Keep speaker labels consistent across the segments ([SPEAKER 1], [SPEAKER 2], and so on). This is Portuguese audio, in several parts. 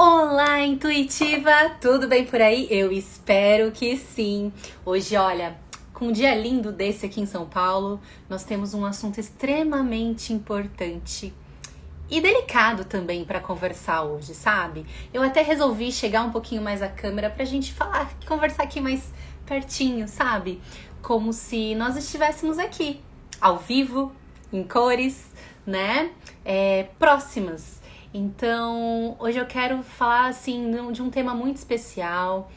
[SPEAKER 1] Olá, intuitiva! Tudo bem por aí? Eu espero que sim! Hoje, olha, com um dia lindo desse aqui em São Paulo, nós temos um assunto extremamente importante e delicado também para conversar hoje, sabe? Eu até resolvi chegar um pouquinho mais à câmera pra gente falar, conversar aqui mais pertinho, sabe? Como se nós estivéssemos aqui, ao vivo, em cores, né? Próximas. Então, hoje eu quero falar assim de um tema muito especial,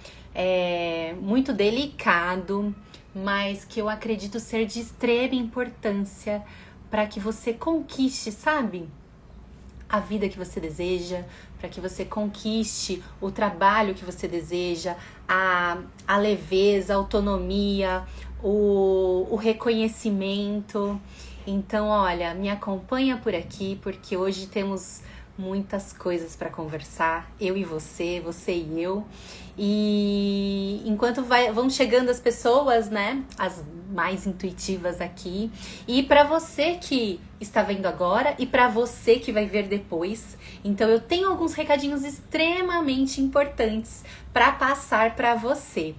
[SPEAKER 1] muito delicado, mas que eu acredito ser de extrema importância para que você conquiste, sabe? A vida que você deseja, para que você conquiste o trabalho que você deseja, a leveza, a autonomia, o reconhecimento. Então, olha, me acompanha por aqui, porque hoje temos muitas coisas para conversar, eu e você e eu. E enquanto vão chegando as pessoas, né, as mais intuitivas aqui, e para você que está vendo agora e para você que vai ver depois, então eu tenho alguns recadinhos extremamente importantes para passar para você.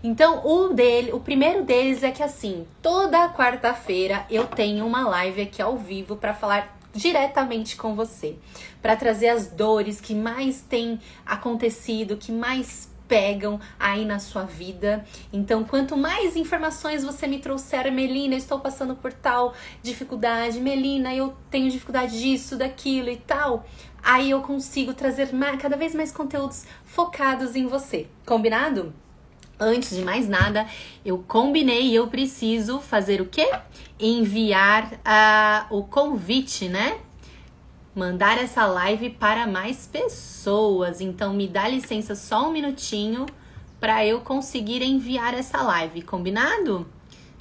[SPEAKER 1] Então, o primeiro deles é que assim, toda quarta-feira eu tenho uma live aqui ao vivo para falar diretamente com você, para trazer as dores que mais têm acontecido, que mais pegam aí na sua vida. Então, quanto mais informações você me trouxer, Melina, eu estou passando por tal dificuldade, Melina, eu tenho dificuldade disso, daquilo e tal, aí eu consigo trazer cada vez mais conteúdos focados em você. Combinado? Antes de mais nada, eu combinei e eu preciso fazer o quê? Enviar o convite, né? Mandar essa live para mais pessoas. Então, me dá licença só um minutinho para eu conseguir enviar essa live. Combinado?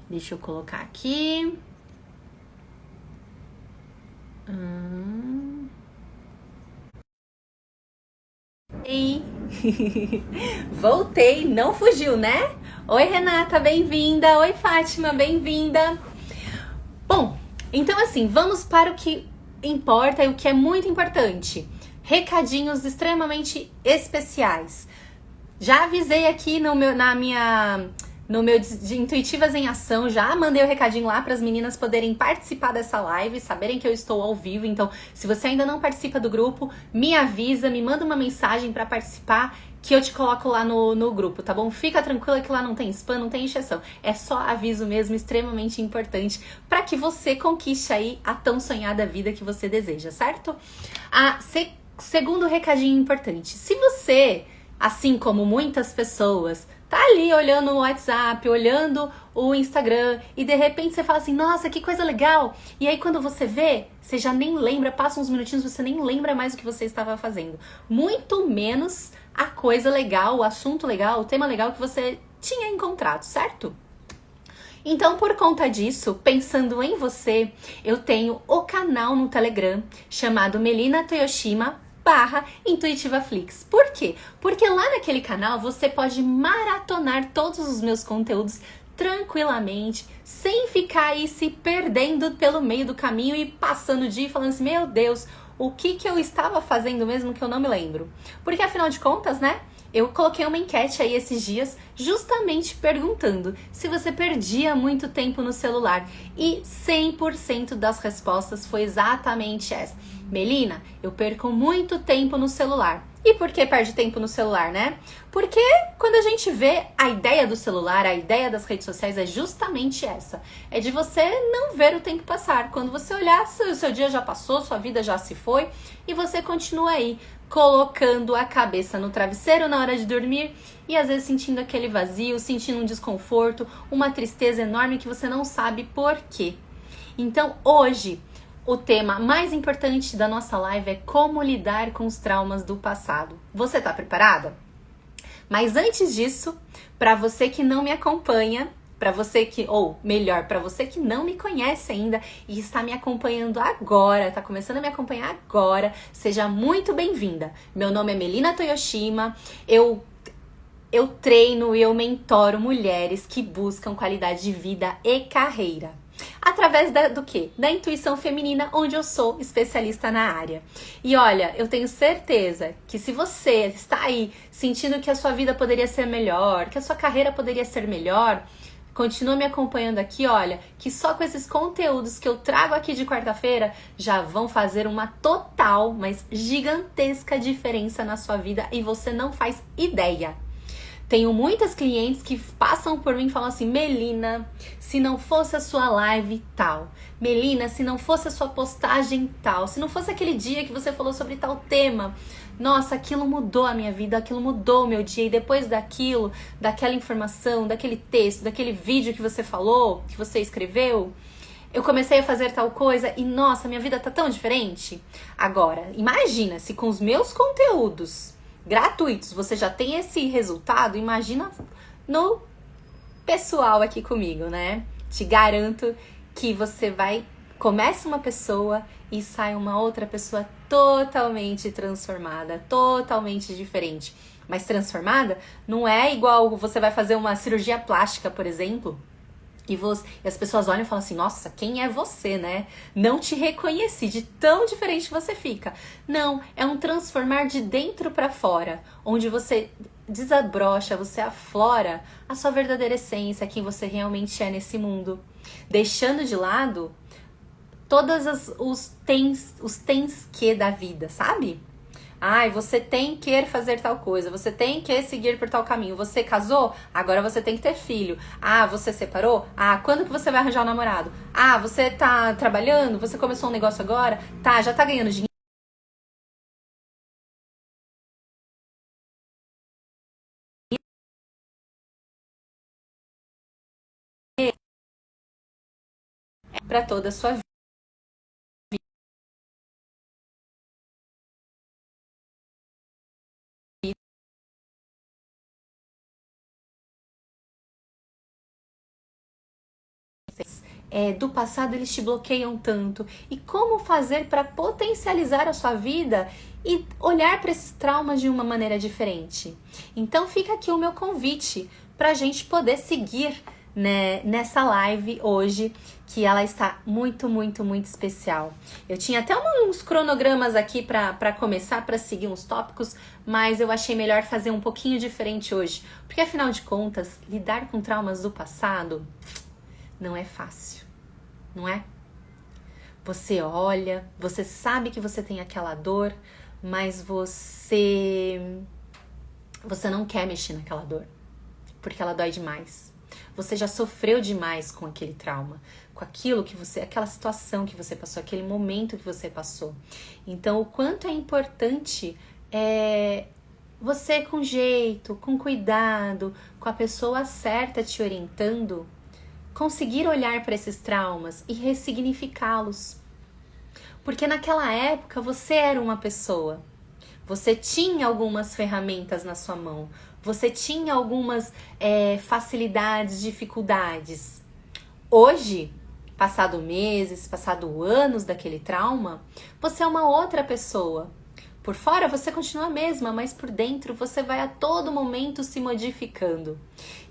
[SPEAKER 1] Deixa eu colocar aqui. Ei, voltei, não fugiu, né? Oi, Renata, bem-vinda. Oi, Fátima, bem-vinda. Bom, então assim, vamos para o que importa e o que é muito importante. Recadinhos extremamente especiais. Já avisei aqui no meu de Intuitivas em Ação, já mandei o recadinho lá para as meninas poderem participar dessa live, saberem que eu estou ao vivo. Então, se você ainda não participa do grupo, me avisa, me manda uma mensagem para participar, que eu te coloco lá no grupo, tá bom? Fica tranquila que lá não tem spam, não tem encheção. É só aviso mesmo, extremamente importante, para que você conquiste aí a tão sonhada vida que você deseja, certo? Segundo recadinho importante, se você, assim como muitas pessoas, tá ali olhando o WhatsApp, olhando o Instagram e de repente você fala assim, nossa, que coisa legal. E aí quando você vê, você já nem lembra, passa uns minutinhos, você nem lembra mais o que você estava fazendo. Muito menos a coisa legal, o assunto legal, o tema legal que você tinha encontrado, certo? Então, por conta disso, pensando em você, eu tenho o canal no Telegram chamado Melina Toyoshima /IntuitivaFlix. Por quê? Porque lá naquele canal você pode maratonar todos os meus conteúdos tranquilamente, sem ficar aí se perdendo pelo meio do caminho e passando o dia e falando assim, meu Deus, o que eu estava fazendo mesmo que eu não me lembro? Porque afinal de contas, né? Eu coloquei uma enquete aí esses dias justamente perguntando se você perdia muito tempo no celular e 100% das respostas foi exatamente essa. Melina, eu perco muito tempo no celular. E por que perde tempo no celular, né? Porque quando a gente vê a ideia do celular, a ideia das redes sociais é justamente essa. É de você não ver o tempo passar. Quando você olhar, o seu dia já passou, sua vida já se foi e você continua aí colocando a cabeça no travesseiro na hora de dormir e às vezes sentindo aquele vazio, sentindo um desconforto, uma tristeza enorme que você não sabe por quê. Então hoje, o tema mais importante da nossa live é como lidar com os traumas do passado. Você tá preparada? Mas antes disso, para você que não me acompanha, para você que, ou melhor, para você que não me conhece ainda e está me acompanhando agora, está começando a me acompanhar agora, seja muito bem-vinda. Meu nome é Melina Toyoshima, eu treino e eu mentoro mulheres que buscam qualidade de vida e carreira. Através do quê? Da intuição feminina, onde eu sou especialista na área. E olha, eu tenho certeza que se você está aí sentindo que a sua vida poderia ser melhor, que a sua carreira poderia ser melhor, continua me acompanhando aqui, olha, que só com esses conteúdos que eu trago aqui de quarta-feira já vão fazer uma total, mas gigantesca diferença na sua vida e você não faz ideia. Tenho muitas clientes que passam por mim e falam assim: Melina, se não fosse a sua live tal, Melina, se não fosse a sua postagem tal, se não fosse aquele dia que você falou sobre tal tema, nossa, aquilo mudou a minha vida, aquilo mudou o meu dia, e depois daquilo, daquela informação, daquele texto, daquele vídeo que você falou, que você escreveu, eu comecei a fazer tal coisa e nossa, minha vida tá tão diferente. Agora, imagina se com os meus conteúdos gratuitos você já tem esse resultado, imagina no pessoal aqui comigo, né? Te garanto que você começa uma pessoa e sai uma outra pessoa totalmente transformada, totalmente diferente. Mas transformada não é igual você vai fazer uma cirurgia plástica, por exemplo, e as pessoas olham e falam assim: nossa, quem é você, né? Não te reconheci, de tão diferente que você fica. Não, é um transformar de dentro para fora, onde você desabrocha, você aflora a sua verdadeira essência, quem você realmente é nesse mundo. Deixando de lado todos os tens que da vida, sabe? Ai, você tem que fazer tal coisa, você tem que seguir por tal caminho. Você casou? Agora você tem que ter filho. Ah, você separou? Ah, quando que você vai arranjar um namorado? Ah, você tá trabalhando? Você começou um negócio agora? Tá, já tá ganhando dinheiro? Para toda a sua vida. Do passado eles te bloqueiam tanto, e como fazer para potencializar a sua vida e olhar para esses traumas de uma maneira diferente. Então fica aqui o meu convite para a gente poder seguir, né, nessa live hoje, que ela está muito, muito, muito especial. Eu tinha até uns cronogramas aqui para começar, para seguir uns tópicos, mas eu achei melhor fazer um pouquinho diferente hoje, porque afinal de contas, lidar com traumas do passado não é fácil, não é? Você olha, você sabe que você tem aquela dor, mas você não quer mexer naquela dor, porque ela dói demais. Você já sofreu demais com aquele trauma, com aquilo que aquela situação que você passou, aquele momento que você passou. Então, o quanto é importante você com jeito, com cuidado, com a pessoa certa te orientando, conseguir olhar para esses traumas e ressignificá-los. Porque naquela época você era uma pessoa, você tinha algumas ferramentas na sua mão, você tinha algumas facilidades, dificuldades. Hoje, passado meses, passado anos daquele trauma, você é uma outra pessoa. Por fora você continua a mesma, mas por dentro você vai a todo momento se modificando.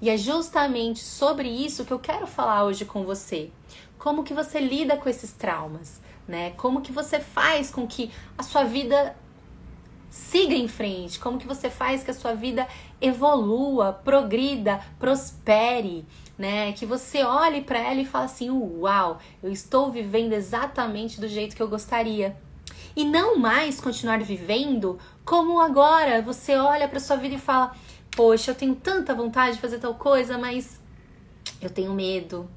[SPEAKER 1] E é justamente sobre isso que eu quero falar hoje com você. Como que você lida com esses traumas, né? Como que você faz com que a sua vida siga em frente? Como que você faz que a sua vida evolua, progrida, prospere, né? Que você olhe para ela e fale assim: uau, eu estou vivendo exatamente do jeito que eu gostaria. E não mais continuar vivendo como agora você olha para sua vida e fala: poxa, eu tenho tanta vontade de fazer tal coisa, mas eu tenho medo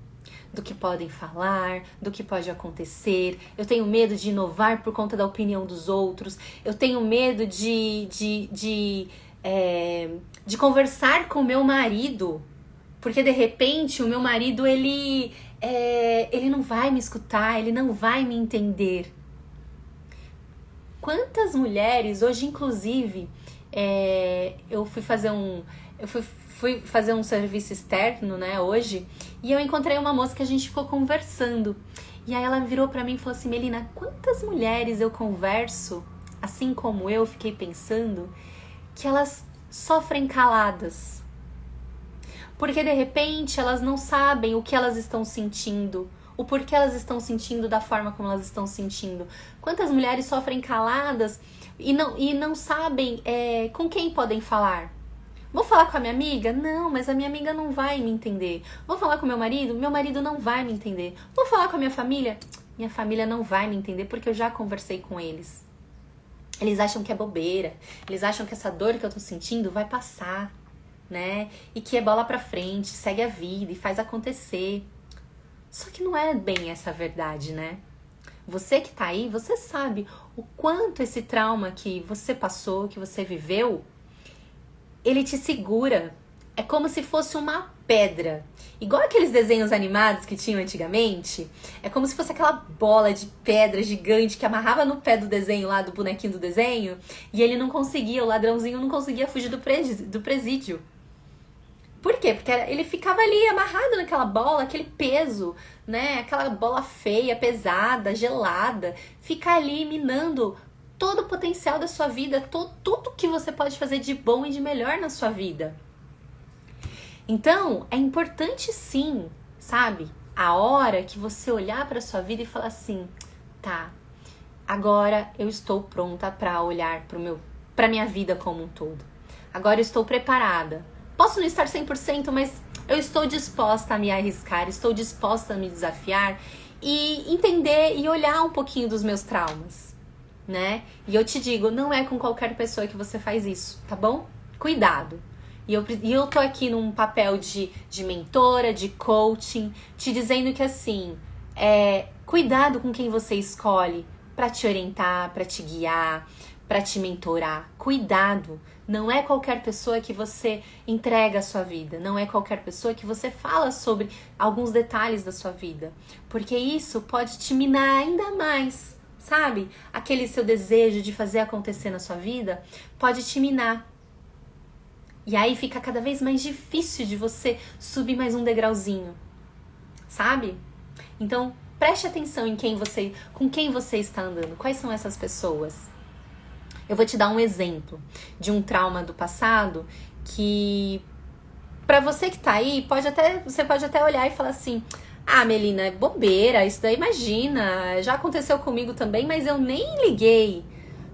[SPEAKER 1] do que podem falar, do que pode acontecer, eu tenho medo de inovar por conta da opinião dos outros, eu tenho medo de conversar com o meu marido, porque de repente o meu marido ele não vai me escutar, ele não vai me entender. Quantas mulheres, hoje inclusive, eu fui fazer um serviço externo, né, hoje, e eu encontrei uma moça que a gente ficou conversando. E aí ela virou pra mim e falou assim: Melina, quantas mulheres eu converso, assim como eu, fiquei pensando, que elas sofrem caladas. Porque de repente elas não sabem o que elas estão sentindo, o porquê elas estão sentindo da forma como elas estão sentindo. Quantas mulheres sofrem caladas e não sabem com quem podem falar. Vou falar com a minha amiga? Não, mas a minha amiga não vai me entender. Vou falar com meu marido não vai me entender. Vou falar com a minha família não vai me entender porque eu já conversei com eles. Eles acham que é bobeira, eles acham que essa dor que eu tô sentindo vai passar, né? E que é bola pra frente, segue a vida e faz acontecer. Só que não é bem essa a verdade, né? Você que tá aí, você sabe o quanto esse trauma que você passou, que você viveu, ele te segura. É como se fosse uma pedra. Igual aqueles desenhos animados que tinham antigamente. É como se fosse aquela bola de pedra gigante que amarrava no pé do desenho lá, do bonequinho do desenho. E ele não conseguia, o ladrãozinho não conseguia fugir do presídio. Por quê? Porque ele ficava ali amarrado naquela bola, aquele peso, né? Aquela bola feia, pesada, gelada. Fica ali minando todo o potencial da sua vida, tudo que você pode fazer de bom e de melhor na sua vida. Então, é importante sim, sabe? A hora que você olhar para sua vida e falar assim, tá, agora eu estou pronta para olhar para minha vida como um todo. Agora eu estou preparada. Posso não estar 100%, mas eu estou disposta a me arriscar, estou disposta a me desafiar e entender e olhar um pouquinho dos meus traumas, né? E eu te digo, não é com qualquer pessoa que você faz isso, tá bom? Cuidado. E eu tô aqui num papel de mentora, de coaching, te dizendo que assim, cuidado com quem você escolhe pra te orientar, pra te guiar, pra te mentorar. Cuidado. Não é qualquer pessoa que você entrega a sua vida. Não é qualquer pessoa que você fala sobre alguns detalhes da sua vida. Porque isso pode te minar ainda mais, sabe? Aquele seu desejo de fazer acontecer na sua vida pode te minar. E aí fica cada vez mais difícil de você subir mais um degrauzinho, sabe? Então, preste atenção com quem você está andando. Quais são essas pessoas? Eu vou te dar um exemplo de um trauma do passado que, pra você que tá aí, você pode até olhar e falar assim, ah, Melina, é bobeira, isso daí imagina, já aconteceu comigo também, mas eu nem liguei.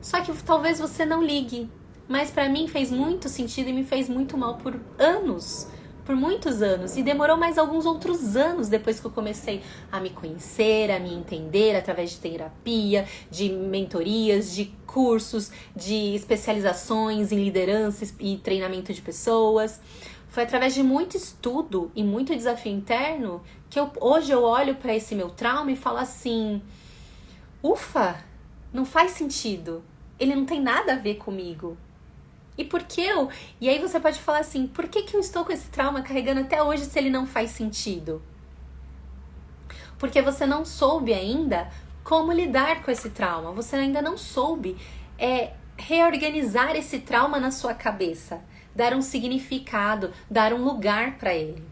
[SPEAKER 1] Só que talvez você não ligue. Mas pra mim fez muito sentido e me fez muito mal por anos, por muitos anos. E demorou mais alguns outros anos depois que eu comecei a me conhecer, a me entender através de terapia, de mentorias, de cursos, de especializações em liderança e treinamento de pessoas. Foi através de muito estudo e muito desafio interno que hoje eu olho pra esse meu trauma e falo assim, ufa, não faz sentido. Ele não tem nada a ver comigo. E por que E aí você pode falar assim, por que eu estou com esse trauma carregando até hoje se ele não faz sentido? Porque você não soube ainda como lidar com esse trauma. Você ainda não soube reorganizar esse trauma na sua cabeça. Dar um significado, dar um lugar para ele.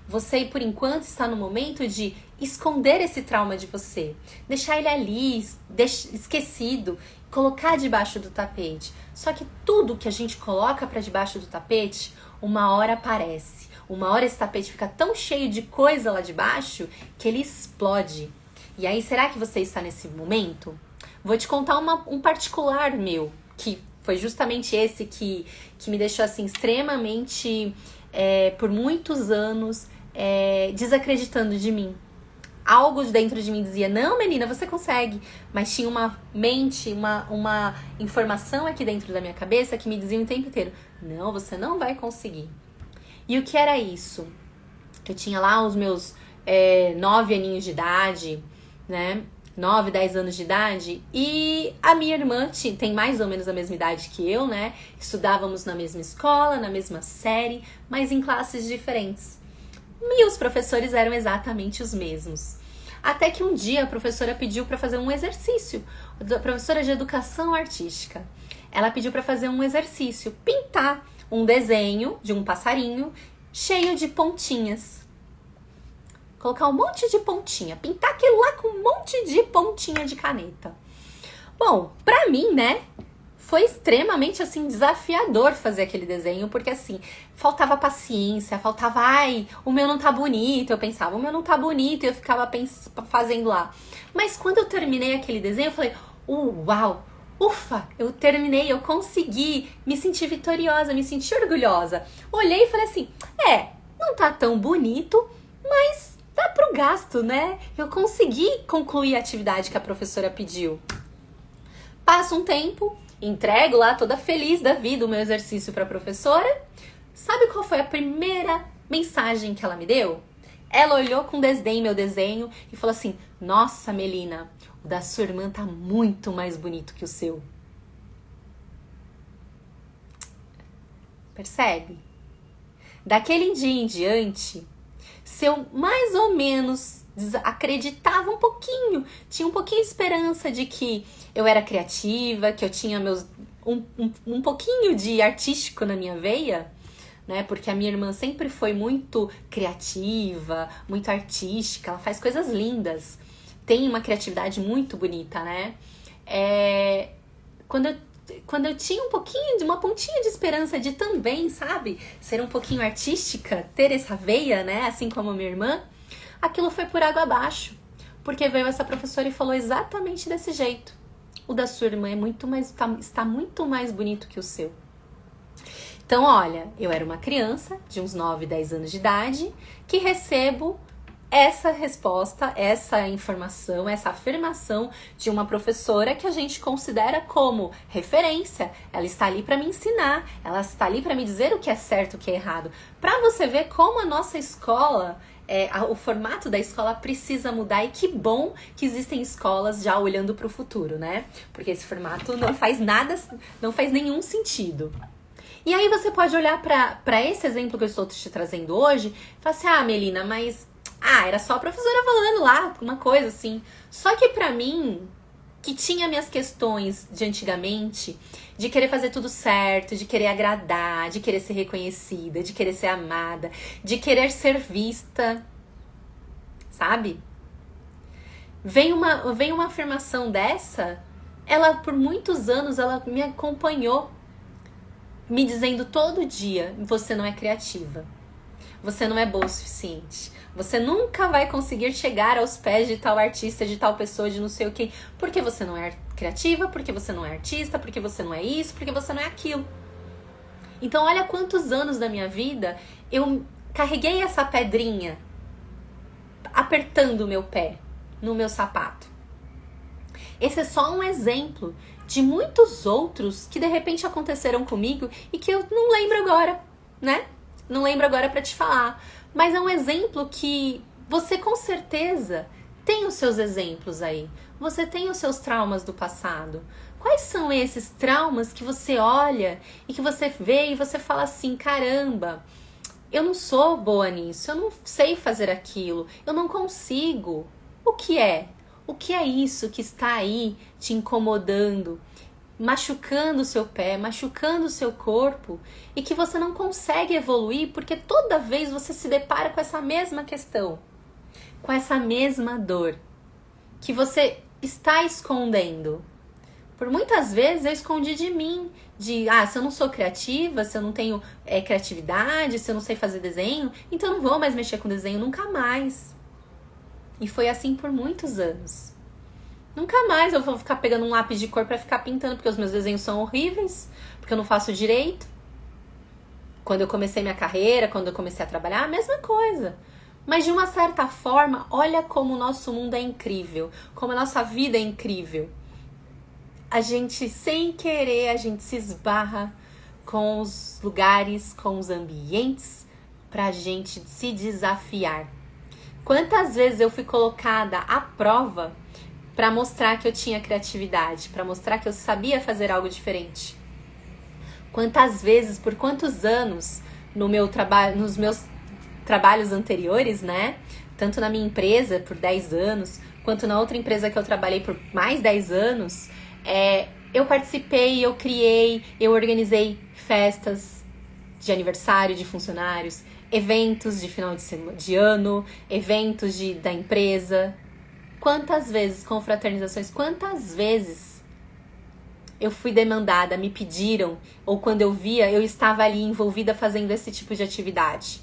[SPEAKER 1] Você, por enquanto, está no momento de esconder esse trauma de você. Deixar ele ali, esquecido, colocar debaixo do tapete. Só que tudo que a gente coloca para debaixo do tapete, uma hora aparece. Uma hora esse tapete fica tão cheio de coisa lá debaixo que ele explode. E aí, será que você está nesse momento? Vou te contar um particular meu, que foi justamente esse que me deixou assim extremamente, por muitos anos, desacreditando de mim. Algo dentro de mim dizia, não, menina, você consegue. Mas tinha uma mente, uma informação aqui dentro da minha cabeça que me dizia o tempo inteiro, não, você não vai conseguir. E o que era isso? Eu tinha lá os meus 9 aninhos de idade, né? 9, 10 anos de idade. E a minha irmã tem mais ou menos a mesma idade que eu, né? Estudávamos na mesma escola, na mesma série, mas em classes diferentes. E os professores eram exatamente os mesmos. Até que um dia a professora pediu para fazer um exercício. A professora de educação artística. Ela pediu para fazer um exercício. Pintar um desenho de um passarinho cheio de pontinhas. Colocar um monte de pontinha. Pintar aquilo lá com um monte de pontinha de caneta. Bom, pra mim, né? foi extremamente, assim, desafiador fazer aquele desenho, porque, assim, faltava paciência, faltava, ai, o meu não tá bonito, eu pensava, o meu não tá bonito, e eu ficava fazendo lá. Mas quando eu terminei aquele desenho, eu falei, uau, ufa, eu terminei, eu consegui, me senti vitoriosa, me senti orgulhosa. Olhei e falei assim, não tá tão bonito, mas dá pro gasto, né? Eu consegui concluir a atividade que a professora pediu. Passa um tempo, entrego lá toda feliz da vida o meu exercício para a professora. Sabe qual foi a primeira mensagem que ela me deu? Ela olhou com desdém meu desenho e falou assim, nossa, Melina, o da sua irmã tá muito mais bonito que o seu. Percebe? Daquele dia em diante, se eu mais ou menos acreditava um pouquinho, tinha um pouquinho de esperança de que eu era criativa, que eu tinha um pouquinho de artístico na minha veia, né? Porque a minha irmã sempre foi muito criativa, muito artística, ela faz coisas lindas, tem uma criatividade muito bonita, né? Quando eu tinha um pouquinho de uma pontinha de esperança de também, sabe, ser um pouquinho artística, ter essa veia, né, assim como a minha irmã, aquilo foi por água abaixo, porque veio essa professora e falou exatamente desse jeito. O da sua irmã está muito mais bonito que o seu. Então, olha, eu era uma criança de uns 9, 10 anos de idade que recebo essa resposta, essa informação, essa afirmação de uma professora que a gente considera como referência. Ela está ali para me ensinar, ela está ali para me dizer o que é certo, o que é errado. Para você ver como a nossa escola, o formato da escola precisa mudar, e que bom que existem escolas já olhando para o futuro, né? Porque esse formato não faz nada, não faz nenhum sentido. E aí você pode olhar para esse exemplo que eu estou te trazendo hoje e falar assim, Melina, mas era só a professora falando lá, uma coisa assim. Só que pra mim, que tinha minhas questões de antigamente, de querer fazer tudo certo, de querer agradar, de querer ser reconhecida, de querer ser amada, de querer ser vista, sabe? Vem uma afirmação dessa, ela por muitos anos, ela me acompanhou, me dizendo todo dia, você não é criativa, você não é boa o suficiente. Você nunca vai conseguir chegar aos pés de tal artista, de tal pessoa, de não sei o quê. Porque você não é criativa, porque você não é artista, porque você não é isso, porque você não é aquilo. Então, olha quantos anos da minha vida eu carreguei essa pedrinha apertando o meu pé no meu sapato. Esse é só um exemplo de muitos outros que de repente aconteceram comigo e que eu não lembro agora, né? Não lembro agora pra te falar. Mas é um exemplo que você com certeza tem os seus exemplos aí. Você tem os seus traumas do passado. Quais são esses traumas que você olha e que você vê e você fala assim, caramba, eu não sou boa nisso, eu não sei fazer aquilo, eu não consigo. O que é? O que é isso que está aí te incomodando, machucando o seu pé, machucando o seu corpo, e que você não consegue evoluir porque toda vez você se depara com essa mesma questão, com essa mesma dor que você está escondendo. Por muitas vezes eu escondi de mim, se eu não sou criativa, se eu não tenho criatividade, se eu não sei fazer desenho, então eu não vou mais mexer com desenho nunca mais. E foi assim por muitos anos. Nunca mais eu vou ficar pegando um lápis de cor pra ficar pintando, porque os meus desenhos são horríveis, porque eu não faço direito. Quando eu comecei minha carreira, quando eu comecei a trabalhar, a mesma coisa. Mas de uma certa forma, olha como o nosso mundo é incrível, como a nossa vida é incrível. A gente, sem querer, a gente se esbarra com os lugares, com os ambientes, pra gente se desafiar. Quantas vezes eu fui colocada à prova para mostrar que eu tinha criatividade, para mostrar que eu sabia fazer algo diferente. Quantas vezes, por quantos anos nos meus trabalhos anteriores, né? Tanto na minha empresa por 10 anos, quanto na outra empresa que eu trabalhei por mais 10 anos, eu participei, eu criei, eu organizei festas de aniversário de funcionários, eventos de final de ano, eventos da empresa. Quantas vezes, confraternizações, quantas vezes eu fui demandada, me pediram, ou quando eu via, eu estava ali envolvida fazendo esse tipo de atividade.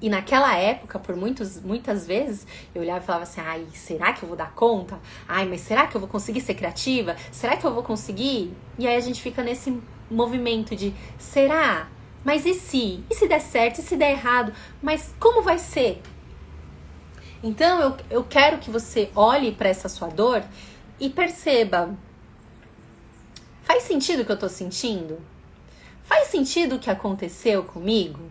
[SPEAKER 1] E naquela época, por muitas vezes, eu olhava e falava assim, ai, será que eu vou dar conta? Ai, mas será que eu vou conseguir ser criativa? Será que eu vou conseguir? E aí a gente fica nesse movimento de, será? Mas e se? E se der certo? E se der errado? Mas como vai ser? Então, eu quero que você olhe para essa sua dor e perceba, faz sentido o que eu tô sentindo? Faz sentido o que aconteceu comigo?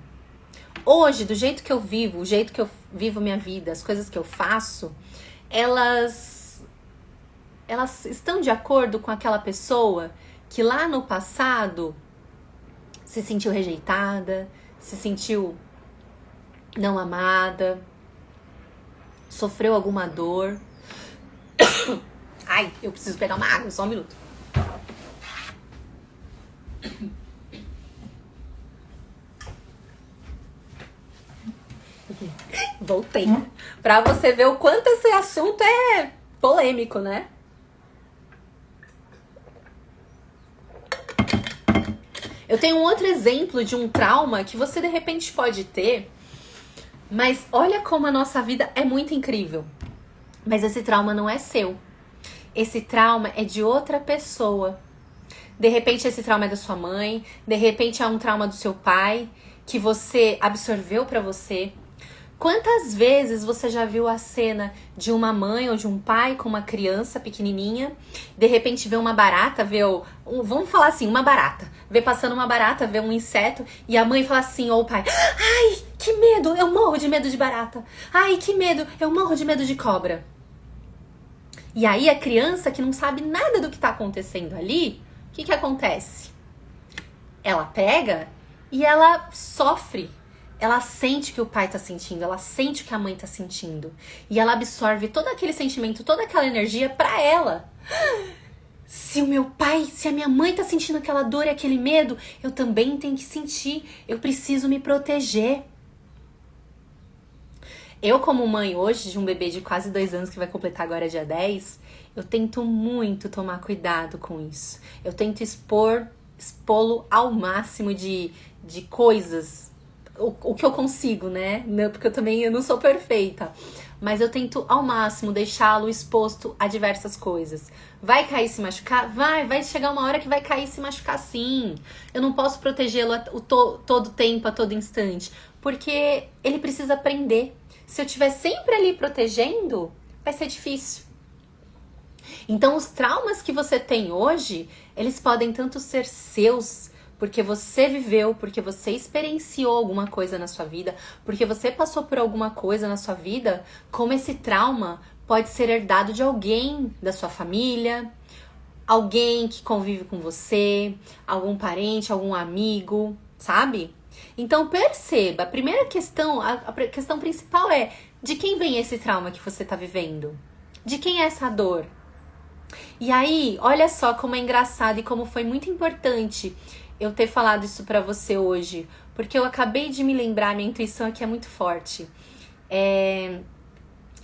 [SPEAKER 1] Hoje, do jeito que eu vivo, o jeito que eu vivo minha vida, as coisas que eu faço, elas estão de acordo com aquela pessoa que lá no passado se sentiu rejeitada, se sentiu não amada, sofreu alguma dor. Ai, eu preciso pegar uma água, só um minuto. Voltei. Pra você ver o quanto esse assunto é polêmico, né? Eu tenho um outro exemplo de um trauma que você de repente pode ter, mas olha como a nossa vida é muito incrível. Mas esse trauma não é seu. Esse trauma é de outra pessoa. De repente esse trauma é da sua mãe, de repente é um trauma do seu pai, que você absorveu pra você. Quantas vezes você já viu a cena de uma mãe ou de um pai com uma criança pequenininha, de repente vê uma barata, vamos falar assim, uma barata, vê passando uma barata, vê um inseto, e a mãe fala assim, ou o pai, ai, que medo, eu morro de medo de barata, ai, que medo, eu morro de medo de cobra. E aí a criança que não sabe nada do que tá acontecendo ali, o que acontece? Ela pega e ela sofre. Ela sente o que o pai tá sentindo, ela sente o que a mãe tá sentindo. E ela absorve todo aquele sentimento, toda aquela energia pra ela. Se o meu pai, se a minha mãe tá sentindo aquela dor e aquele medo, eu também tenho que sentir. Eu preciso me proteger. Eu, como mãe hoje, de um bebê de quase 2 anos, que vai completar agora dia 10, eu tento muito tomar cuidado com isso. Eu tento expô-lo ao máximo de coisas, o que eu consigo, né? Porque eu não sou perfeita. Mas eu tento ao máximo deixá-lo exposto a diversas coisas. Vai cair e se machucar? Vai chegar uma hora que vai cair e se machucar sim. Eu não posso protegê-lo todo tempo, a todo instante. Porque ele precisa aprender. Se eu estiver sempre ali protegendo, vai ser difícil. Então os traumas que você tem hoje, eles podem tanto ser seus, porque você viveu, porque você experienciou alguma coisa na sua vida, porque você passou por alguma coisa na sua vida, como esse trauma pode ser herdado de alguém da sua família, alguém que convive com você, algum parente, algum amigo, sabe? Então perceba, a primeira questão, a questão principal é, de quem vem esse trauma que você está vivendo? De quem é essa dor? E aí, olha só como é engraçado e como foi muito importante eu ter falado isso pra você hoje, porque eu acabei de me lembrar, minha intuição aqui é muito forte.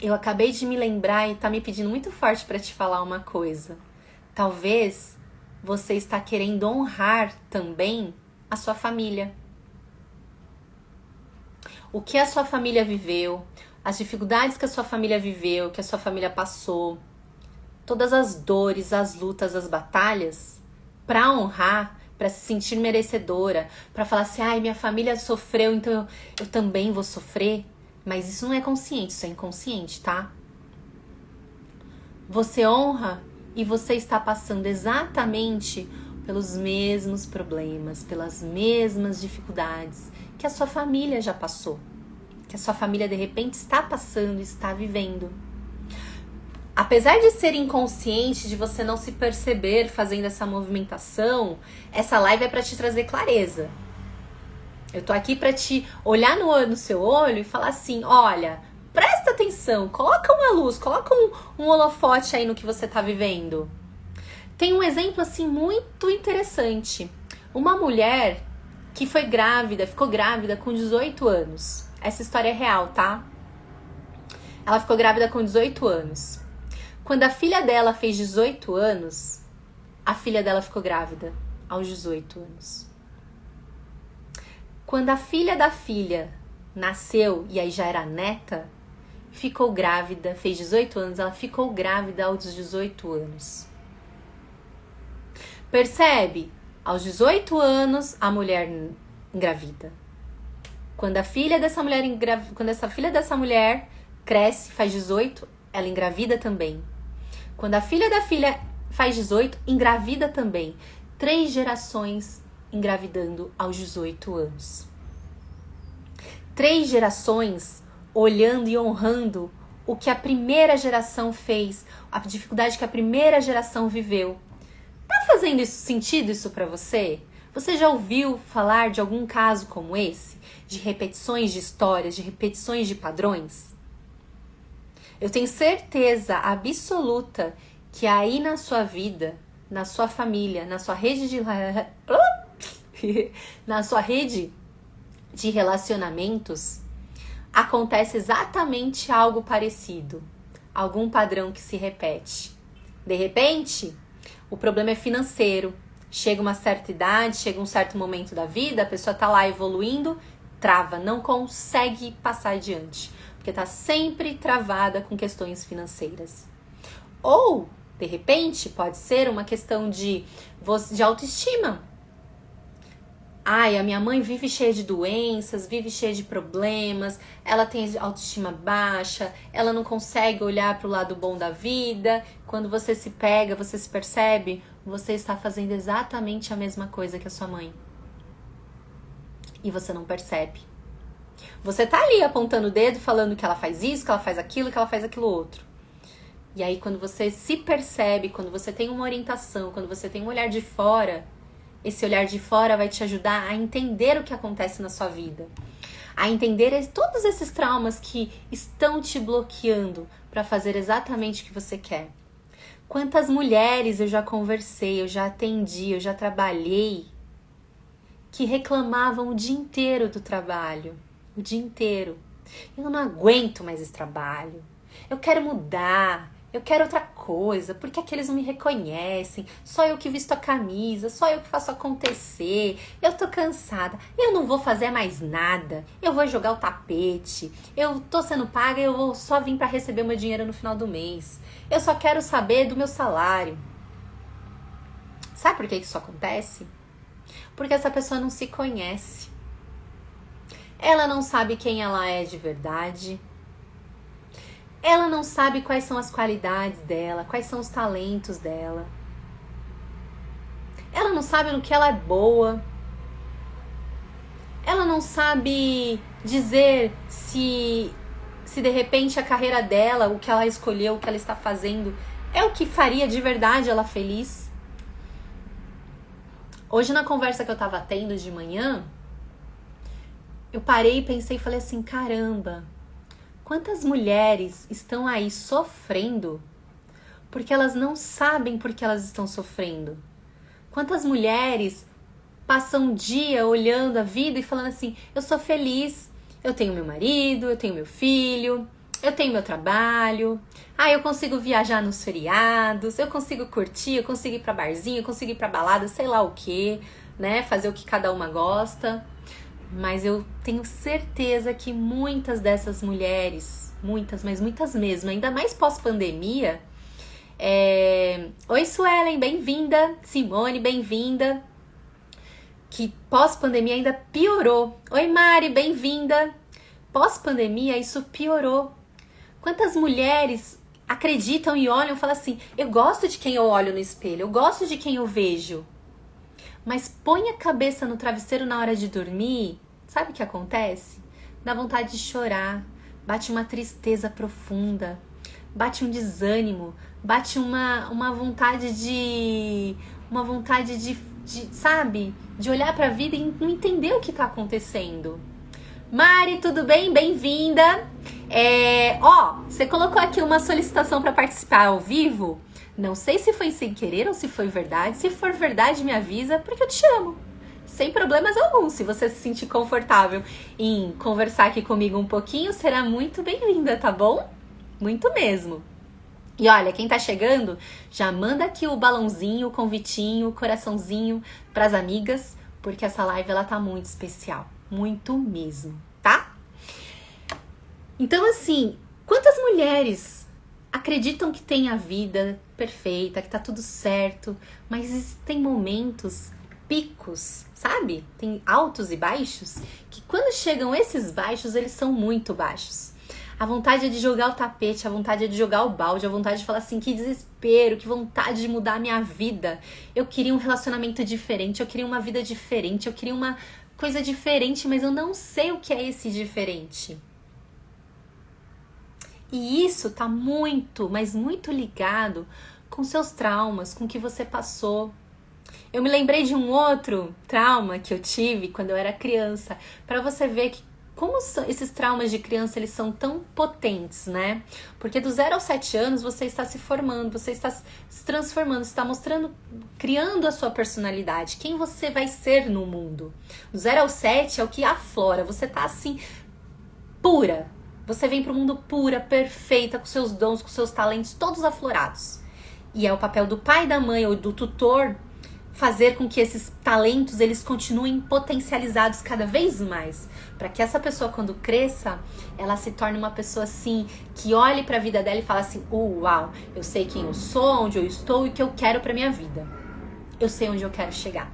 [SPEAKER 1] Eu acabei de me lembrar e tá me pedindo muito forte pra te falar uma coisa. Talvez você está querendo honrar também a sua família. O que a sua família viveu, as dificuldades que a sua família viveu, que a sua família passou, todas as dores, as lutas, as batalhas, pra honrar, pra se sentir merecedora, pra falar assim, ai, minha família sofreu, então eu também vou sofrer. Mas isso não é consciente, isso é inconsciente, tá? Você honra e você está passando exatamente pelos mesmos problemas, pelas mesmas dificuldades que a sua família já passou, que a sua família de repente está passando, está vivendo. Apesar de ser inconsciente, de você não se perceber fazendo essa movimentação, essa live é para te trazer clareza. Eu tô aqui para te olhar no seu olho e falar assim, olha, presta atenção, coloca uma luz, coloca um holofote aí no que você tá vivendo. Tem um exemplo assim muito interessante. Uma mulher que foi grávida, ficou grávida com 18 anos. Essa história é real, tá? Ela ficou grávida com 18 anos. Quando a filha dela fez 18 anos, a filha dela ficou grávida aos 18 anos. Quando a filha da filha nasceu, e aí já era neta, ficou grávida, fez 18 anos, ela ficou grávida aos 18 anos. Percebe? Aos 18 anos, a mulher engravida. Quando essa filha dessa mulher cresce, faz 18, ela engravida também. Quando a filha da filha faz 18, engravida também. 3 gerações engravidando aos 18 anos. 3 gerações olhando e honrando o que a primeira geração fez, a dificuldade que a primeira geração viveu. Tá fazendo sentido isso pra você? Você já ouviu falar de algum caso como esse? De repetições de histórias, de repetições de padrões? Eu tenho certeza absoluta que aí na sua vida, na sua família, na sua rede de relacionamentos, acontece exatamente algo parecido, algum padrão que se repete. De repente, o problema é financeiro. Chega uma certa idade, chega um certo momento da vida, a pessoa tá lá evoluindo, trava, não consegue passar adiante, porque tá sempre travada com questões financeiras. Ou, de repente, pode ser uma questão de autoestima. Ai, a minha mãe vive cheia de doenças, vive cheia de problemas, ela tem autoestima baixa, ela não consegue olhar para o lado bom da vida. Quando você se pega, você se percebe, você está fazendo exatamente a mesma coisa que a sua mãe. E você não percebe. Você tá ali apontando o dedo, falando que ela faz isso, que ela faz aquilo, que ela faz aquilo outro. E aí quando você se percebe, quando você tem uma orientação, quando você tem um olhar de fora, esse olhar de fora vai te ajudar a entender o que acontece na sua vida. A entender todos esses traumas que estão te bloqueando para fazer exatamente o que você quer. Quantas mulheres eu já conversei, eu já atendi, eu já trabalhei, que reclamavam o dia inteiro do trabalho. O dia inteiro. Eu não aguento mais esse trabalho. Eu quero mudar. Eu quero outra coisa, porque aqueles não me reconhecem, só eu que visto a camisa, só eu que faço acontecer, eu tô cansada, eu não vou fazer mais nada, eu vou jogar o tapete, eu tô sendo paga, eu vou só vir pra receber meu dinheiro no final do mês, eu só quero saber do meu salário. Sabe por que isso acontece? Porque essa pessoa não se conhece, ela não sabe quem ela é de verdade. Ela não sabe quais são as qualidades dela, quais são os talentos dela. Ela não sabe no que ela é boa. Ela não sabe dizer se de repente a carreira dela, o que ela escolheu, o que ela está fazendo, é o que faria de verdade ela feliz. Hoje na conversa que eu estava tendo de manhã, eu parei e pensei e falei assim, caramba, quantas mulheres estão aí sofrendo porque elas não sabem por que elas estão sofrendo? Quantas mulheres passam um dia olhando a vida e falando assim, eu sou feliz, eu tenho meu marido, eu tenho meu filho, eu tenho meu trabalho, eu consigo viajar nos feriados, eu consigo curtir, eu consigo ir pra barzinho, eu consigo ir pra balada, sei lá o que, né? Fazer o que cada uma gosta. Mas eu tenho certeza que muitas dessas mulheres, muitas, mas muitas mesmo, ainda mais pós-pandemia. Oi, Suelen, bem-vinda. Simone, bem-vinda. Que pós-pandemia ainda piorou. Oi, Mari, bem-vinda. Pós-pandemia isso piorou. Quantas mulheres acreditam e olham e falam assim, eu gosto de quem eu olho no espelho, eu gosto de quem eu vejo. Mas põe a cabeça no travesseiro na hora de dormir, sabe o que acontece? Dá vontade de chorar, bate uma tristeza profunda, bate um desânimo, bate uma vontade de sabe? De olhar pra vida e não entender o que tá acontecendo. Mari, tudo bem? Bem-vinda! Você colocou aqui uma solicitação para participar ao vivo. Não sei se foi sem querer ou se foi verdade. Se for verdade, me avisa, porque eu te amo. Sem problemas algum. Se você se sentir confortável em conversar aqui comigo um pouquinho, será muito bem-vinda, tá bom? Muito mesmo. E olha, quem tá chegando, já manda aqui o balãozinho, o convitinho, o coraçãozinho pras amigas, porque essa live ela tá muito especial, muito mesmo, tá? Então assim, quantas mulheres acreditam que tem a vida perfeita, que tá tudo certo, mas existem momentos, picos, sabe? Tem altos e baixos, que quando chegam esses baixos, eles são muito baixos. A vontade é de jogar o tapete, a vontade é de jogar o balde, a vontade de falar assim, que desespero, que vontade de mudar a minha vida. Eu queria um relacionamento diferente, eu queria uma vida diferente, eu queria uma coisa diferente, mas eu não sei o que é esse diferente. E isso tá muito, mas muito ligado com seus traumas, com o que você passou. Eu me lembrei de um outro trauma que eu tive quando eu era criança, para você ver que como esses traumas de criança, eles são tão potentes, né? Porque do 0 aos 7 anos, você está se formando, você está se transformando, você está mostrando, criando a sua personalidade, quem você vai ser no mundo. Do 0 ao 7 é o que aflora, você tá assim, pura. Você vem pro mundo pura, perfeita, com seus dons, com seus talentos, todos aflorados. E é o papel do pai, da mãe ou do tutor fazer com que esses talentos eles continuem potencializados cada vez mais, para que essa pessoa quando cresça, ela se torne uma pessoa assim, que olhe para a vida dela e fale assim, uau, eu sei quem eu sou, onde eu estou e o que eu quero para minha vida. Eu sei onde eu quero chegar.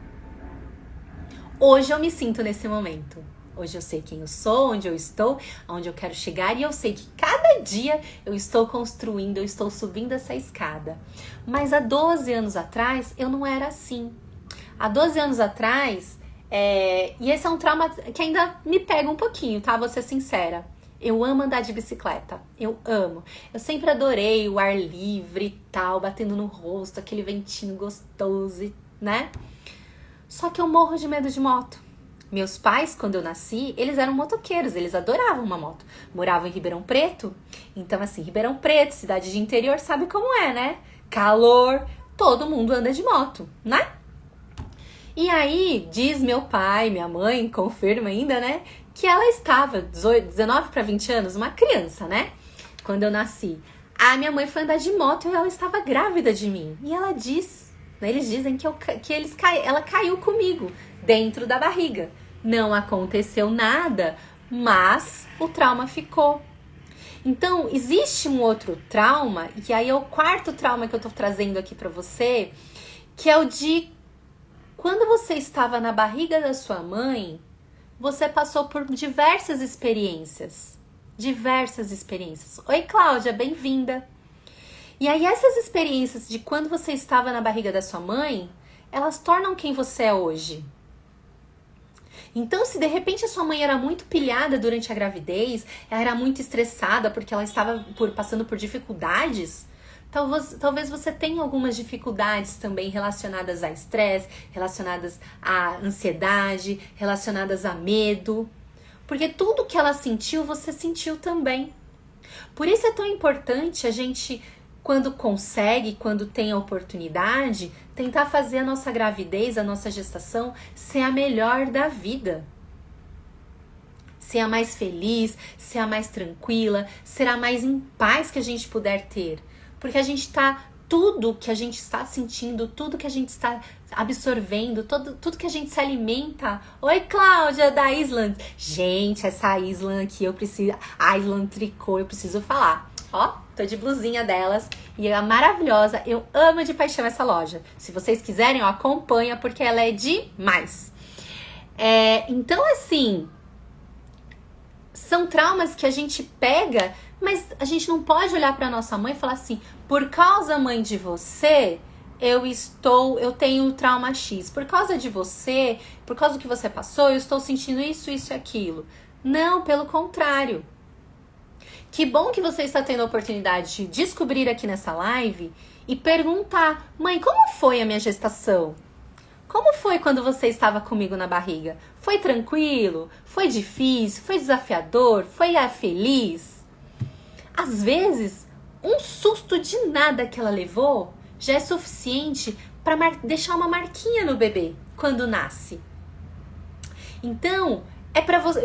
[SPEAKER 1] Hoje eu me sinto nesse momento. Hoje eu sei quem eu sou, onde eu estou, aonde eu quero chegar e eu sei que cada dia eu estou construindo, eu estou subindo essa escada. Mas há 12 anos atrás eu não era assim. Há 12 anos atrás, e esse é um trauma que ainda me pega um pouquinho, tá? Vou ser sincera. Eu amo andar de bicicleta, eu amo. Eu sempre adorei o ar livre e tal, batendo no rosto, aquele ventinho gostoso, né? Só que eu morro de medo de moto. Meus pais, quando eu nasci, eles eram motoqueiros, eles adoravam uma moto. Moravam em Ribeirão Preto, então assim, Ribeirão Preto, cidade de interior, sabe como é, né? Calor, todo mundo anda de moto, né? E aí, diz meu pai, minha mãe, confirma ainda, né? Que ela estava, 19 para 20 anos, uma criança, né? Quando eu nasci. A minha mãe foi andar de moto e ela estava grávida de mim. E ela diz, né, eles dizem que ela caiu comigo dentro da barriga. Não aconteceu nada, mas o trauma ficou. Então, existe um outro trauma, e aí é o quarto trauma que eu tô trazendo aqui pra você, que é o de quando você estava na barriga da sua mãe, você passou por diversas experiências. Diversas experiências. Oi, Cláudia, bem-vinda. E aí, essas experiências de quando você estava na barriga da sua mãe, elas tornam quem você é hoje. Então, se de repente a sua mãe era muito pilhada durante a gravidez, ela era muito estressada porque ela estava passando por dificuldades, talvez você tenha algumas dificuldades também relacionadas a estresse, relacionadas à ansiedade, relacionadas a medo. Porque tudo que ela sentiu, você sentiu também. Por isso é tão importante a gente, quando consegue, quando tem a oportunidade, tentar fazer a nossa gravidez, a nossa gestação, ser a melhor da vida. Ser a mais feliz, ser a mais tranquila, ser a mais em paz que a gente puder ter. Porque a gente tá, tudo que a gente está sentindo, tudo que a gente está absorvendo, tudo que a gente se alimenta. Oi, Cláudia, da Island. Gente, essa Island aqui, Island Tricô, eu preciso falar. Ó, tô de blusinha delas e é maravilhosa. Eu amo de paixão essa loja. Se vocês quiserem, ó, acompanha porque ela é demais. Então, assim, são traumas que a gente pega, mas a gente não pode olhar pra nossa mãe e falar assim, por causa, mãe, de você, eu tenho trauma X. Por causa de você, por causa do que você passou, eu estou sentindo isso, isso e aquilo. Não, pelo contrário. Que bom que você está tendo a oportunidade de descobrir aqui nessa live e perguntar, mãe, como foi a minha gestação? Como foi quando você estava comigo na barriga? Foi tranquilo? Foi difícil? Foi desafiador? Foi feliz? Às vezes, um susto de nada que ela levou já é suficiente para deixar uma marquinha no bebê quando nasce. Então,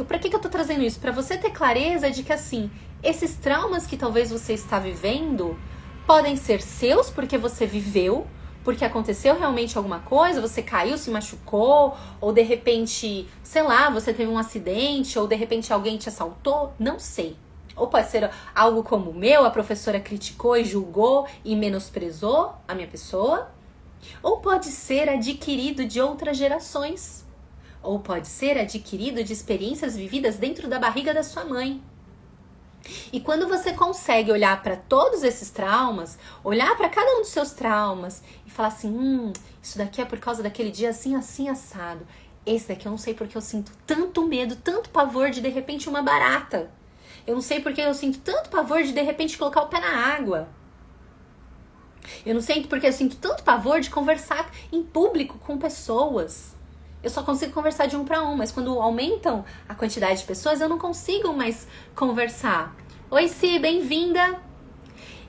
[SPEAKER 1] para que eu tô trazendo isso? Para você ter clareza de que assim, esses traumas que talvez você está vivendo Podem ser seus porque você viveu, porque aconteceu realmente alguma coisa, você caiu, se machucou, ou de repente, sei lá, você teve um acidente, ou de repente alguém te assaltou, não sei. Ou pode ser algo como o meu, a professora criticou e julgou e menosprezou a minha pessoa. Ou pode ser adquirido de outras gerações. Ou pode ser adquirido de experiências vividas dentro da barriga da sua mãe. E quando você consegue olhar para todos esses traumas, olhar para cada um dos seus traumas e falar assim, isso daqui é por causa daquele dia assim, assim, assado. Esse daqui eu não sei porque eu sinto tanto medo, tanto pavor de repente uma barata. Eu não sei porque eu sinto tanto pavor de repente colocar o pé na água. Eu não sei porque eu sinto tanto pavor de conversar em público com pessoas. Eu só consigo conversar de um para um, mas quando aumentam a quantidade de pessoas, eu não consigo mais conversar. Oi, Si, bem-vinda!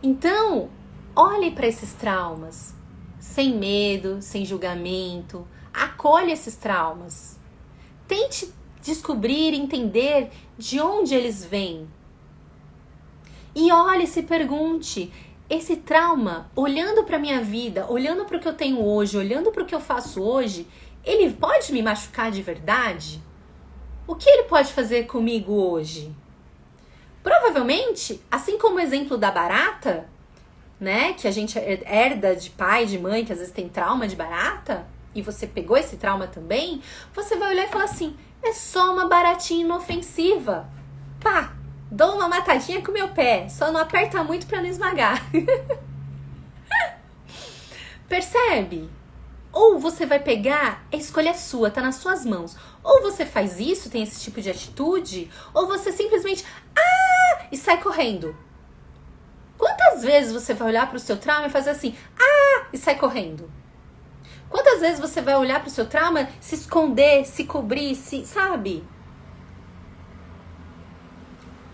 [SPEAKER 1] Então, olhe para esses traumas, sem medo, sem julgamento, acolha esses traumas. Tente descobrir, entender de onde eles vêm. E olhe e se pergunte, esse trauma, olhando para minha vida, olhando para o que eu tenho hoje, olhando para o que eu faço hoje, ele pode me machucar de verdade? O que ele pode fazer comigo hoje? Provavelmente, assim como o exemplo da barata, né, que a gente herda de pai, de mãe, que às vezes tem trauma de barata, e você pegou esse trauma também, você vai olhar e falar assim, é só uma baratinha inofensiva. Pá, dou uma matadinha com o meu pé, só não aperta muito pra não esmagar. Percebe? Ou você vai pegar, a escolha é sua, tá nas suas mãos. Ou você faz isso, tem esse tipo de atitude, ou você simplesmente, e sai correndo. Quantas vezes você vai olhar pro seu trauma e fazer assim, e sai correndo? Quantas vezes você vai olhar pro seu trauma, se esconder, se cobrir, sabe?